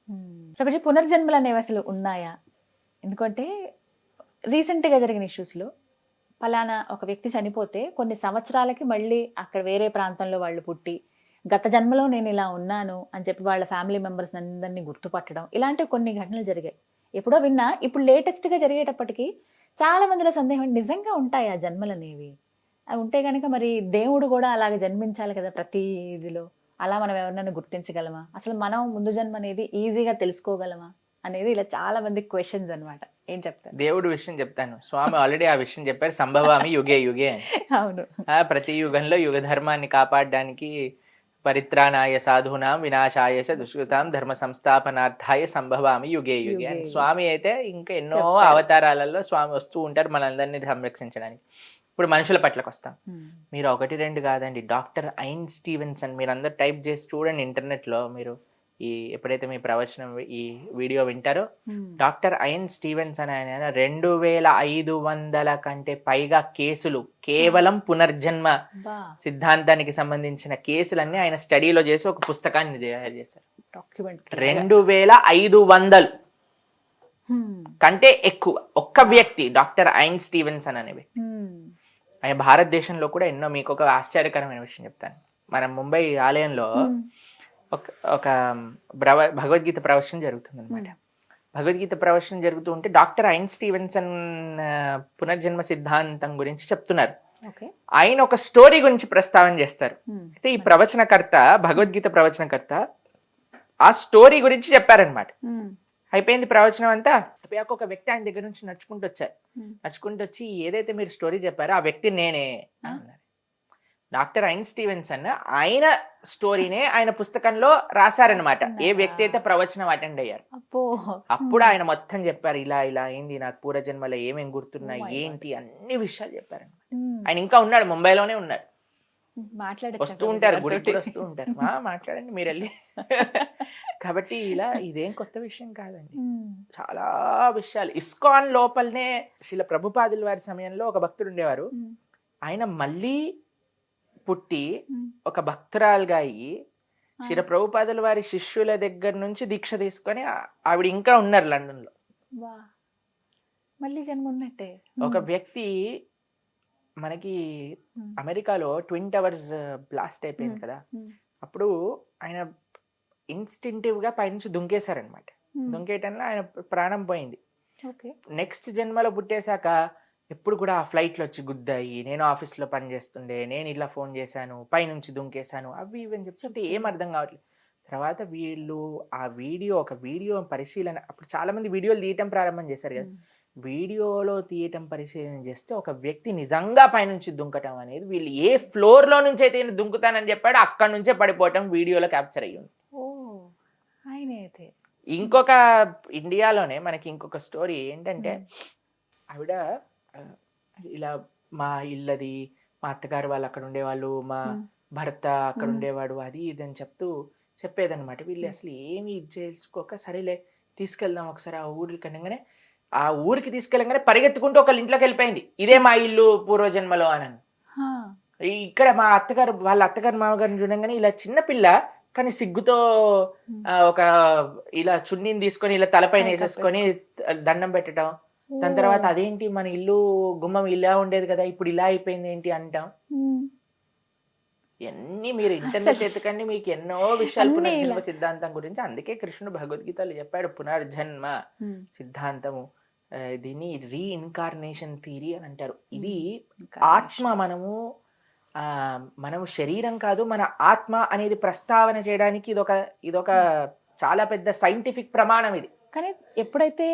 ప్రభుజీ, పునర్జన్మలు అనేవి అసలు ఉన్నాయా? ఎందుకంటే రీసెంట్ గా జరిగిన ఇష్యూస్ లో పలానా ఒక వ్యక్తి చనిపోతే కొన్ని సంవత్సరాలకి మళ్ళీ అక్కడ వేరే ప్రాంతంలో వాళ్ళు పుట్టి, గత జన్మలో నేను ఇలా ఉన్నాను అని చెప్పి వాళ్ళ ఫ్యామిలీ మెంబర్స్ అందరినీ గుర్తుపట్టడం, ఇలాంటి కొన్ని ఘటనలు జరిగాయి. ఎప్పుడో విన్నా. ఇప్పుడు లేటెస్ట్ గా జరిగేటప్పటికి చాలా మందిలో సందేహం, నిజంగా ఉంటాయి ఆ జన్మలు అనేవి? అవి ఉంటే కనుక మరి దేవుడు కూడా అలాగే జన్మించాలి కదా ప్రతి ఇదిలో. అలా మనం ఎవరినైనా గుర్తించగలమా? అసలు మనం ముందు జన్మ అనేది ఈజీగా తెలుసుకోగలమా అనేది ఇలా చాలా మంది క్వశ్చన్స్ అన్నమాట. ఏం చెప్తారు? దేవుడు విషయం చెప్తాను. స్వామి ఆల్రెడీ ఆ విషయం చెప్పారు, సంభవామి యుగే యుగే అని. అవును. ప్రతి యుగంలో యుగ ధర్మాన్ని కాపాడడానికి పరిత్రాణాయ సాధూనాం వినాశాయ చ దుష్కృతాం ధర్మ సంస్థాపనార్థాయ సంభవామి యుగే యుగే అని స్వామి అయితే ఇంకా ఎన్నో అవతారాలలో స్వామి వస్తూ ఉంటారు మనలందరినీ సంరక్షించడానికి. ఇప్పుడు మనుషుల పట్లకు వస్తాం. మీరు 1, 2 కాదండి, డాక్టర్ ఐన్ స్టీవెన్సన్ మీరు అందరు టైప్ చేసి చూడండి ఇంటర్నెట్లో. మీరు ఎప్పుడైతే మీ ప్రవచనం ఈ వీడియో వింటారో, డాక్టర్ ఐన్ స్టీవెన్సన్ ఆయన 2500 కంటే పైగా కేసులు, కేవలం పునర్జన్మ సిద్ధాంతానికి సంబంధించిన కేసులన్నీ ఆయన స్టడీలో చేసి ఒక పుస్తకాన్ని తయారు చేశారు. 2500 కంటే ఎక్కువ ఒక్క వ్యక్తి, డాక్టర్ ఐన్ స్టీవెన్సన్ అనే వ్యక్తి. ఆయన భారతదేశంలో కూడా ఎన్నో. మీకు ఒక ఆశ్చర్యకరమైన విషయం చెప్తాను. మన ముంబై ఆలయంలో ఒక భగవద్గీత ప్రవచనం జరుగుతుంది అనమాట. భగవద్గీత ప్రవచనం జరుగుతూ ఉంటే డాక్టర్ ఐన్ స్టీవెన్సన్ పునర్జన్మ సిద్ధాంతం గురించి చెప్తున్నారు. ఆయన ఒక స్టోరీ గురించి ప్రస్తావన చేస్తారు. అయితే ఈ ప్రవచనకర్త, భగవద్గీత ప్రవచనకర్త ఆ స్టోరీ గురించి చెప్పారనమాట. అయిపోయింది ప్రవచనం అంతా. ఒక వ్యక్తి ఆయన దగ్గర నుంచి నడుచుకుంటూ వచ్చారు. నడుచుకుంటూ వచ్చి, ఏదైతే మీరు స్టోరీ చెప్పారో ఆ వ్యక్తి నేనే అన్నారు. డాక్టర్ ఐన్ స్టీవెన్సన్ ఆయన స్టోరీనే ఆయన పుస్తకంలో రాశారనమాట, ఏ వ్యక్తి అయితే ప్రవచనం అటెండ్ అయ్యారు. అప్పుడు ఆయన మొత్తం చెప్పారు, ఇలా ఇలా అయింది, నాకు పూర్వజన్మలో ఏమేమి గుర్తున్నాయి, ఏంటి, అన్ని విషయాలు చెప్పారనమాట. ఆయన ఇంకా ఉన్నాడు, ముంబైలోనే ఉన్నాడు. వస్తూ ఉంటారు, గుడికి వస్తూ ఉంటారు. మాట్లాడండి మీరు వెళ్ళి. కాబట్టి ఇలా ఇదేం కొత్త విషయం కాదండి, చాలా విషయాలు. ఇస్కాన్ లోపలనే శ్రీల ప్రభుపాదుల వారి సమయంలో ఒక భక్తుడు ఉండేవారు. ఆయన మళ్ళీ పుట్టి ఒక భక్తురాలుగా అయ్యి శ్రీల ప్రభుపాదుల వారి శిష్యుల దగ్గర నుంచి దీక్ష తీసుకొని ఆవిడ ఇంకా ఉన్నారు లండన్ లో. ఒక వ్యక్తి మనకి అమెరికాలో ట్విన్ టవర్స్ బ్లాస్ట్ అయిపోయింది కదా, అప్పుడు ఆయన ఇన్స్టింటివ్ గా పైనుంచి దుంకేశారనమాట. దుంకేయటంలో ఆయన ప్రాణం పోయింది. నెక్స్ట్ జన్మలో పుట్టేశాక ఎప్పుడు కూడా ఆ ఫ్లైట్లో వచ్చి గుద్దాయి, నేను ఆఫీస్లో పని చేస్తుండే, నేను ఇలా ఫోన్ చేశాను, పైనుంచి దుంకేశాను, అవి ఇవి అని చెప్తుంటే ఏం అర్థం కావట్లేదు. తర్వాత వీళ్ళు ఒక వీడియో పరిశీలన, అప్పుడు చాలా మంది వీడియోలు తీయటం ప్రారంభం చేశారు కదా, వీడియోలో తీయటం పరిశీలన చేస్తే ఒక వ్యక్తి నిజంగా పైనుంచి దుంకటం అనేది, వీళ్ళు ఏ ఫ్లోర్లో నుంచి అయితే ఈయన దుంకుతానని చెప్పాడో అక్కడ నుంచే పడిపోవటం వీడియోలో క్యాప్చర్ అయ్యి ఉంది. ఇంకొక ఇండియాలోనే మనకి ఇంకొక స్టోరీ ఏంటంటే, ఆవిడ ఇలా మా ఇల్లది, మా అత్తగారు వాళ్ళు అక్కడ ఉండేవాళ్ళు, మా భర్త అక్కడ ఉండేవాడు, అది ఇది అని చెప్పేదన్నమాట. వీళ్ళు అసలు ఏమి ఇది చేసుకోక సరేలే తీసుకెళ్దాం ఒకసారి ఆ ఊరికి అనగానే, ఆ ఊరికి తీసుకెళ్ళగానే పరిగెత్తుకుంటూ ఒకళ్ళ ఇంట్లోకి వెళ్ళిపోయింది, ఇదే మా ఇల్లు పూర్వజన్మలో అని. ఇక్కడ మా అత్తగారు వాళ్ళ అత్తగారు మామగారిని చూడంగానే ఇలా చిన్నపిల్ల కానీ సిగ్గుతో ఒక ఇలా చున్నీని తీసుకొని ఇలా తలపైన వేసేసుకొని దండం పెట్టడం, దాని తర్వాత అదేంటి మన ఇల్లు గుమ్మం ఇలా ఉండేది కదా ఇప్పుడు ఇలా అయిపోయింది ఏంటి అంటాం. ఎన్ని మీరు ఇంటర్నెట్ ఎత్తుకండి, మీకు ఎన్నో విషయాలు పునర్జన్మ సిద్ధాంతం గురించి. అందుకే కృష్ణుడు భగవద్గీతలో చెప్పాడు పునర్జన్మ సిద్ధాంతము, దీన్ని రీఇన్కార్నేషన్ థియరీ అని అంటారు. ఇది ఆత్మ, మనము శరీరం కాదు, మన ఆత్మ అనేది ప్రస్తావన చేయడానికి ఇదొక చాలా పెద్ద సైంటిఫిక్ ప్రమాణం ఇది. కానీ ఎప్పుడైతే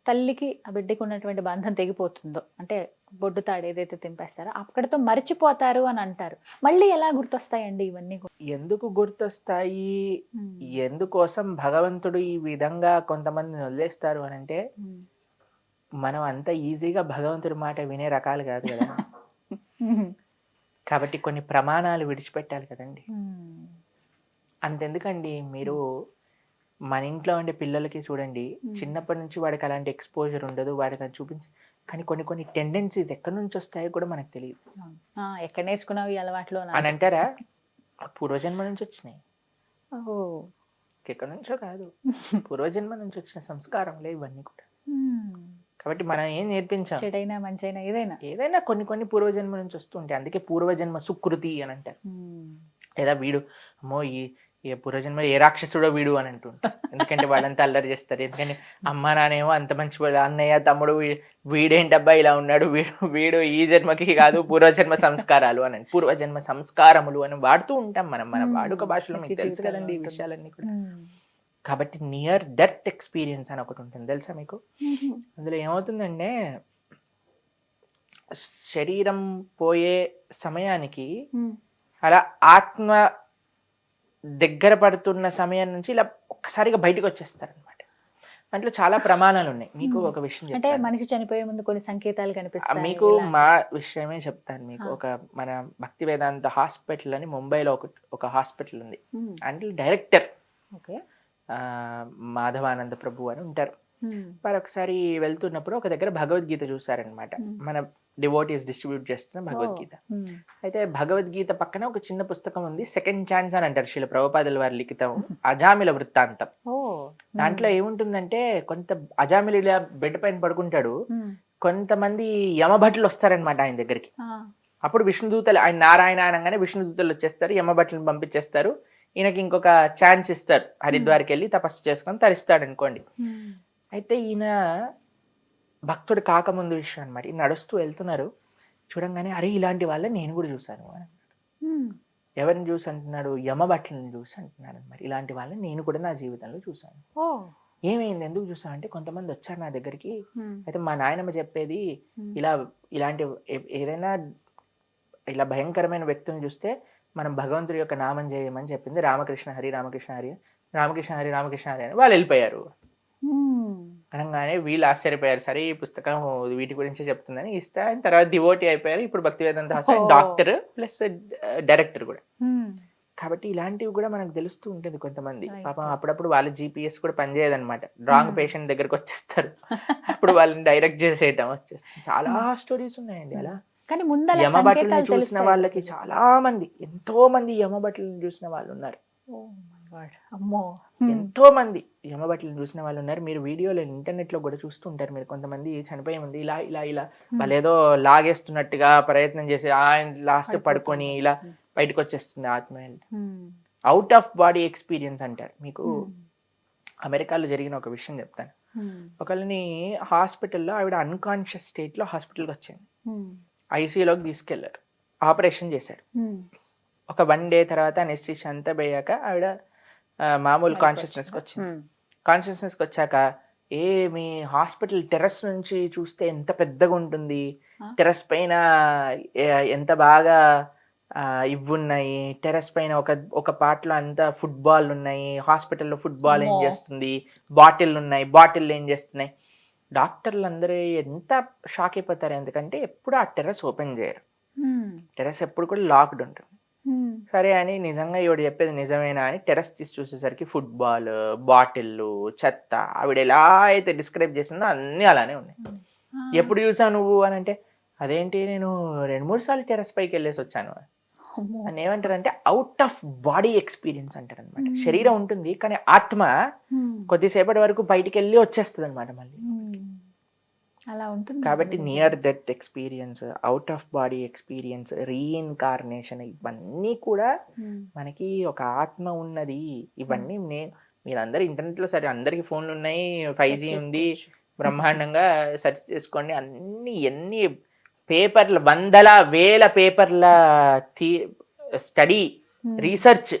తల్లికి ఆ బిడ్డకి ఉన్నటువంటి బంధం తెగిపోతుందో, అంటే బొడ్డు తాడు ఏదైతే తెంపేస్తారో అక్కడతో మర్చిపోతారు అని అంటారు. మళ్ళీ ఎలా గుర్తొస్తాయండి ఇవన్నీ? ఎందుకు గుర్తొస్తాయి, ఎందుకోసం భగవంతుడు ఈ విధంగా కొంతమందిని వదిలేస్తారు అని అంటే, మనం అంత ఈజీగా భగవంతుడి మాట వినే రకాలు కాదు కదా. కాబట్టి కొన్ని ప్రమాణాలు విడిచిపెట్టాలి కదండి. అంతెందుకండి, మీరు మన ఇంట్లో ఉండే పిల్లలకి చూడండి, చిన్నప్పటి నుంచి వాడికి అలాంటి ఎక్స్పోజర్ ఉండదు, వాడికి అది చూపించి, కానీ కొన్ని టెండెన్సీస్ ఎక్కడి నుంచి వస్తాయో కూడా మనకు తెలియదు. ఎక్కడ నేర్చుకున్నావు ఈ అలవాట్లు అని అంటారా? పూర్వజన్మ నుంచి వచ్చినాయి, ఎక్కడి నుంచో కాదు, పూర్వజన్మ నుంచి వచ్చిన సంస్కారంలే ఇవన్నీ కూడా. కాబట్టి మనం ఏం నేర్పించాం, చెడైనా మంచైనా ఏదైనా కొన్ని పూర్వజన్మ నుంచి వస్తుంటాయి. అందుకే పూర్వజన్మ సుకృతి అని అంటారు. లేదా వీడు అమ్మో ఈ పూర్వజన్మ ఏ రాక్షసుడో వీడు అని అంటుంటారు. ఎందుకంటే వాళ్ళంతా అల్లరి చేస్తారు. ఎందుకంటే అమ్మ నానేమో అంత మంచి వాళ్ళు, అన్నయ్య తమ్ముడు వీడేంటబ్బా ఇలా ఉన్నాడు, వీడు ఈ జన్మకి కాదు పూర్వజన్మ సంస్కారాలు అని, పూర్వజన్మ సంస్కారములు అని వాడుతూ ఉంటాం మనం మన వాడుక భాషలో. మీకు తెలుసు కదండి ఈ విషయాలన్నీ కూడా. కాబట్టి నియర్ డెత్ ఎక్స్పీరియన్స్ అని ఒకటి ఉంటుంది, తెలుసా మీకు? అందులో ఏమవుతుందంటే, శరీరం పోయే సమయానికి అలా ఆత్మ దగ్గర పడుతున్న సమయం నుంచి ఇలా ఒక్కసారిగా బయటకు వచ్చేస్తారు అనమాట. దాంట్లో చాలా ప్రమాణాలు ఉన్నాయి. మీకు ఒక విషయం అంటే మనిషి చనిపోయే ముందు కొన్ని సంకేతాలు కనిపిస్తాయి. మీకు మా విషయమే చెప్తాను. మీకు మన భక్తి వేదాంత హాస్పిటల్ అని ముంబైలో ఒక హాస్పిటల్ ఉంది. అంటే డైరెక్టర్ మాధవానంద ప్రభు అని ఉంటారు. వారు ఒకసారి వెళ్తున్నప్పుడు ఒక దగ్గర భగవద్గీత చూసారనమాట. మన డివోటీస్ డిస్ట్రిబ్యూట్ చేస్తున్న భగవద్గీత. అయితే భగవద్గీత పక్కన ఒక చిన్న పుస్తకం ఉంది, సెకండ్ ఛాన్స్ అని అంటారు, శ్రీల ప్రభుపాదుల వారి లిఖితం అజామిల వృత్తాంతం. దాంట్లో ఏముంటుందంటే, కొంత అజామిల ఇలా బెడ్ పైన పడుకుంటాడు, కొంతమంది యమభట్లు వస్తారనమాట ఆయన దగ్గరికి. అప్పుడు విష్ణుదూతలు, ఆయన నారాయణ అనగానే విష్ణుదూతలు వచ్చేస్తారు, యమభట్లను పంపించేస్తారు. ఈయనకి ఇంకొక ఛాన్స్ ఇస్తారు, హరిద్వార్కి వెళ్ళి తపస్సు చేసుకొని తరిస్తాడు అనుకోండి. అయితే ఈయన భక్తుడు కాకముందు విషయం అనమాట. ఈయన నడుస్తూ వెళ్తున్నారు, చూడంగానే అరే ఇలాంటి వాళ్ళని నేను కూడా చూసాను అని. ఎవరిని చూసి అంటున్నాడు? యమభట్లను చూసి అంటున్నాడు అనమాట. ఇలాంటి వాళ్ళని నేను కూడా నా జీవితంలో చూసాను. ఏమైంది, ఎందుకు చూసాను అంటే, కొంతమంది వచ్చారు నా దగ్గరికి. అయితే మా నాయనమ్మ చెప్పేది, ఇలాంటి ఏదైనా ఇలా భయంకరమైన వ్యక్తులను చూస్తే మనం భగవంతుడి యొక్క నామం చేయమని చెప్పింది. రామకృష్ణ హరి రామకృష్ణ హరి రామకృష్ణ హరి రామకృష్ణ హరి అని వాళ్ళు వెళ్ళిపోయారు. అనగానే వీళ్ళు ఆశ్చర్యపోయారు, సరే ఈ పుస్తకం వీటి గురించే చెప్తుందని ఇస్తే, తర్వాత డివోటీ అయిపోయారు. ఇప్పుడు భక్తి వేదాంత హాస్పిటల్ డాక్టర్ ప్లస్ డైరెక్టర్ కూడా. కాబట్టి ఇలాంటివి కూడా మనకు తెలుస్తూ ఉంటుంది. కొంతమంది పాపం అప్పుడప్పుడు వాళ్ళ GPS కూడా పనిచేయదనమాట, రాంగ్ పేషెంట్ దగ్గరకు వచ్చేస్తారు, అప్పుడు వాళ్ళని డైరెక్ట్ చేసేయటం వచ్చేస్తుంది. చాలా స్టోరీస్ ఉన్నాయండి అలా. యమభట్లను చూసిన వాళ్ళకి చాలా మంది, ఎంతో మంది యమభట్లను చూసిన వాళ్ళు ఉన్నారు. ఎంతో మంది యమభట్లను చూసిన వాళ్ళు ఉన్నారు. మీరు వీడియోలో ఇంటర్నెట్ లో కూడా చూస్తూ ఉంటారు. మీరు కొంతమంది చనిపోయే ముందు ఇలా ఇలా ఇలా వాళ్ళు ఏదో లాగేస్తున్నట్టుగా ప్రయత్నం చేసి ఆయన లాస్ట్ పడుకొని ఇలా బయటకు వచ్చేస్తుంది ఆత్మ. అవుట్ ఆఫ్ బాడీ ఎక్స్పీరియన్స్ అంటారు. మీకు అమెరికాలో జరిగిన ఒక విషయం చెప్తాను. ఒకళ్ళని హాస్పిటల్లో ఆవిడ అన్కాన్షియస్ స్టేట్లో హాస్పిటల్కి వచ్చింది. ఐసీయూలోకి తీసుకెళ్లారు, ఆపరేషన్ చేశారు. ఒక 1 డే తర్వాత అనెస్థీషియా అంతా పోయాక ఆవిడ మామూలు కాన్షియస్నెస్కి వచ్చింది. కాన్షియస్నెస్కి వచ్చాక మీ హాస్పిటల్ టెర్రస్ నుంచి చూస్తే ఎంత పెద్దగా ఉంటుంది, టెర్రస్ పైన ఎంత బాగా ఇవున్నాయి, టెర్రస్ పైన ఒక పార్ట్లో అంతా ఫుట్బాల్ ఉన్నాయి, హాస్పిటల్లో ఫుట్బాల్ ఏం చేస్తుంది, బాటిల్ ఉన్నాయి, బాటిల్ ఏం చేస్తున్నాయి. డాక్టర్లు అందరూ ఎంత షాక్ అయిపోతారు, ఎందుకంటే ఎప్పుడు ఆ టెర్రస్ ఓపెన్ చేయరు, టెర్రస్ ఎప్పుడు కూడా లాక్డ్ ఉంటుంది. సరే అని నిజంగా ఈవిడ చెప్పేది నిజమేనా అని టెర్రస్ తీసి చూసేసరికి ఫుట్బాల్, బాటిల్లు, చెత్త, ఆవిడ ఎలా అయితే డిస్క్రైబ్ చేసిందో అన్నీ అలానే ఉన్నాయి. ఎప్పుడు చూసావు నువ్వు అని అంటే, అదేంటి నేను 2-3 సార్లు టెర్రస్ పైకి వెళ్ళేసి వచ్చాను అని. ఏమంటారంటే అవుట్ ఆఫ్ బాడీ ఎక్స్పీరియన్స్ అంటారు అనమాట. శరీరం ఉంటుంది కానీ ఆత్మ కొద్దిసేపటి వరకు బయటికి వెళ్ళి వచ్చేస్తుంది అనమాట మళ్ళీ. అలా ఉంటుంది కాబట్టి near death experience, out of body experience, reincarnation, ఇవన్నీ కూడా మనకి ఒక ఆత్మ ఉన్నది. ఇవన్నీ మీరందరూ ఇంటర్నెట్లో సరే అందరికి ఫోన్లు ఉన్నాయి, 5G ఉంది, బ్రహ్మాండంగా సెర్చ్ చేసుకోండి. ఎన్ని పేపర్ల, 100,000 పేపర్ల స్టడీ రీసెర్చ్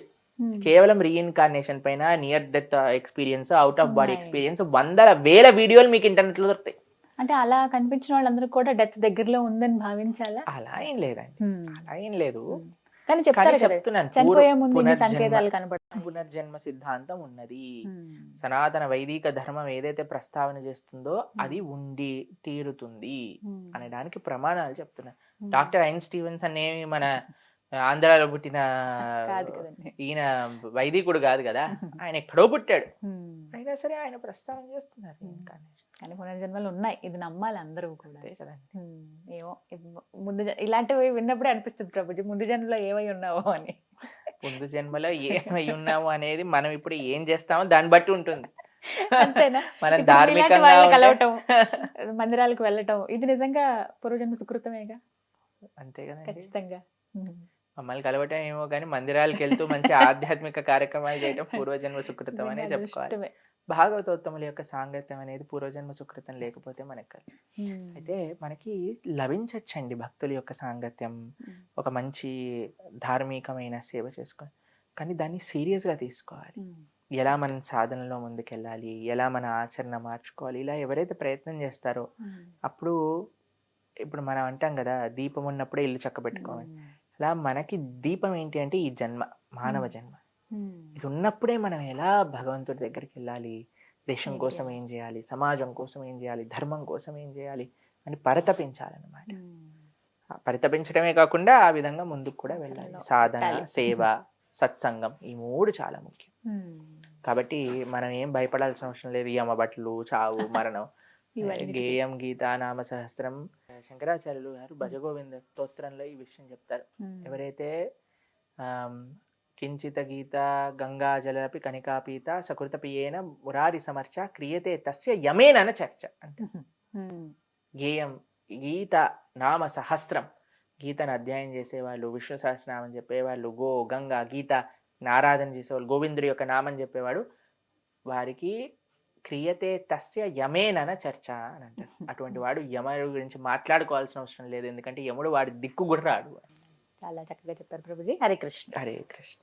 కేవలం రీఇన్కార్నేషన్ పైన, near death experience, out of body experience, 100,000 వీడియోలు మీకు ఇంటర్నెట్లో దొరుకుతాయి. అంటే అలా కనిపించిన వాళ్ళందరూ కూడా డెత్ దగ్గరలో ఉందని భావించాలా? అలా ఏం లేదండి, అలా ఏం లేదు. కానీ చెప్తున్నాను, చనిపోయే ముందు ఇన్ని సంకేతాలు కనబడతాయి. పునర్జన్మ సిద్ధాంతం ఉన్నది. సనాతన వైదిక ధర్మం ఏదైతే ప్రస్తావన చేస్తుందో అది ఉండి తీరుతుంది అనడానికి ప్రమాణాలు చెప్తున్నాను. డాక్టర్ ఐన్ స్టీవెన్స్ అనేవి మన ఆంధ్రాలో పుట్టిన ఈయన వైదికుడు కాదు కదా, ఆయన ఎక్కడో పుట్టాడు, అయినా సరే ఆయన ప్రస్తావన చేస్తున్నారు. కానీ పునర్జన్మలు ఉన్నాయి, ఇది నమ్మాలి అందరూ కూడా. ఏమో ముందు ఇలాంటివి విన్నప్పుడే అనిపిస్తుంది ప్రభుజీ, ముందు జన్మలో ఏమై ఉన్నావో అని. ముందు జన్మలో ఏమై ఉన్నాము అనేది మనం ఇప్పుడు ఏం చేస్తామో దాన్ని బట్టి ఉంటుంది. అంతేనా? మనం ధార్మికంగా కలవటం, మందిరాలకు వెళ్ళటం, ఇది నిజంగా పూర్వజన్మ సుకృతమేగా. అంతే కదా, ఖచ్చితంగా. మమ్మల్ని కలవటం ఏమో కానీ మందిరాలకు వెళ్తూ మంచి ఆధ్యాత్మిక కార్యక్రమాలు చేయటం పూర్వజన్మ సుకృతం అనే చెప్పుకోవాలి. భాగవతోత్తముల యొక్క సాంగత్యం అనేది పూర్వజన్మ సుకృతం లేకపోతే మనకు. అయితే మనకి లభించచ్చండి భక్తుల యొక్క సాంగత్యం, ఒక మంచి ధార్మికమైన సేవ చేసుకొని, కానీ దాన్ని సీరియస్గా తీసుకోవాలి. ఎలా మనం సాధనలో ముందుకెళ్ళాలి, ఎలా మన ఆచరణ మార్చుకోవాలి, ఇలా ఎవరైతే ప్రయత్నం చేస్తారో అప్పుడు, ఇప్పుడు మనం అంటాం కదా దీపం ఉన్నప్పుడే ఇల్లు చక్కబెట్టుకోవాలి, అలా మనకి దీపం ఏంటి అంటే ఈ జన్మ, మానవ జన్మ. ఇది ఉన్నప్పుడే మనం ఎలా భగవంతుడి దగ్గరికి వెళ్ళాలి, దేశం కోసం ఏం చేయాలి, సమాజం కోసం ఏం చేయాలి, ధర్మం కోసం ఏం చేయాలి అని పరితపించాలన్నమాట. పరితపించడమే కాకుండా ఆ విధంగా ముందుకు కూడా వెళ్ళాలి. సాధన, సేవ, సత్సంగం, ఈ 3 చాలా ముఖ్యం. కాబట్టి మనం ఏం భయపడాల్సిన అవసరం లేదు. యమబట్లు, చావు, మరణం. గేయం గీతా నామ సహస్రం. శంకరాచార్యులు గారు భజగోవింద స్తోత్రంలో ఈ విషయం చెప్తారు. ఎవరైతే కించిత గీత గంగాజలపి కనికాపీత సకృతపియేన మురారి సమర్చ క్రియతే తస్య యమేనన చర్చ అంటే, గేయం గీత నామ సహస్రం, గీతను అధ్యయనం చేసేవాళ్ళు, విష్ణు సహస్రనామం చెప్పేవాళ్ళు, గంగా గీత ఆరాధన చేసేవాళ్ళు, గోవిందుడి యొక్క నామం చెప్పేవాడు, వారికి క్రియతే తస్య యమేనన చర్చ అని అంటారు. అటువంటి వాడు యముడు గురించి మాట్లాడుకోవాల్సిన అవసరం లేదు, ఎందుకంటే యముడు వాడి దిక్కు కూడా రాడు. చాలా చక్కగా చెప్పారు ప్రభుజీ. హరే కృష్ణ. హరే కృష్ణ.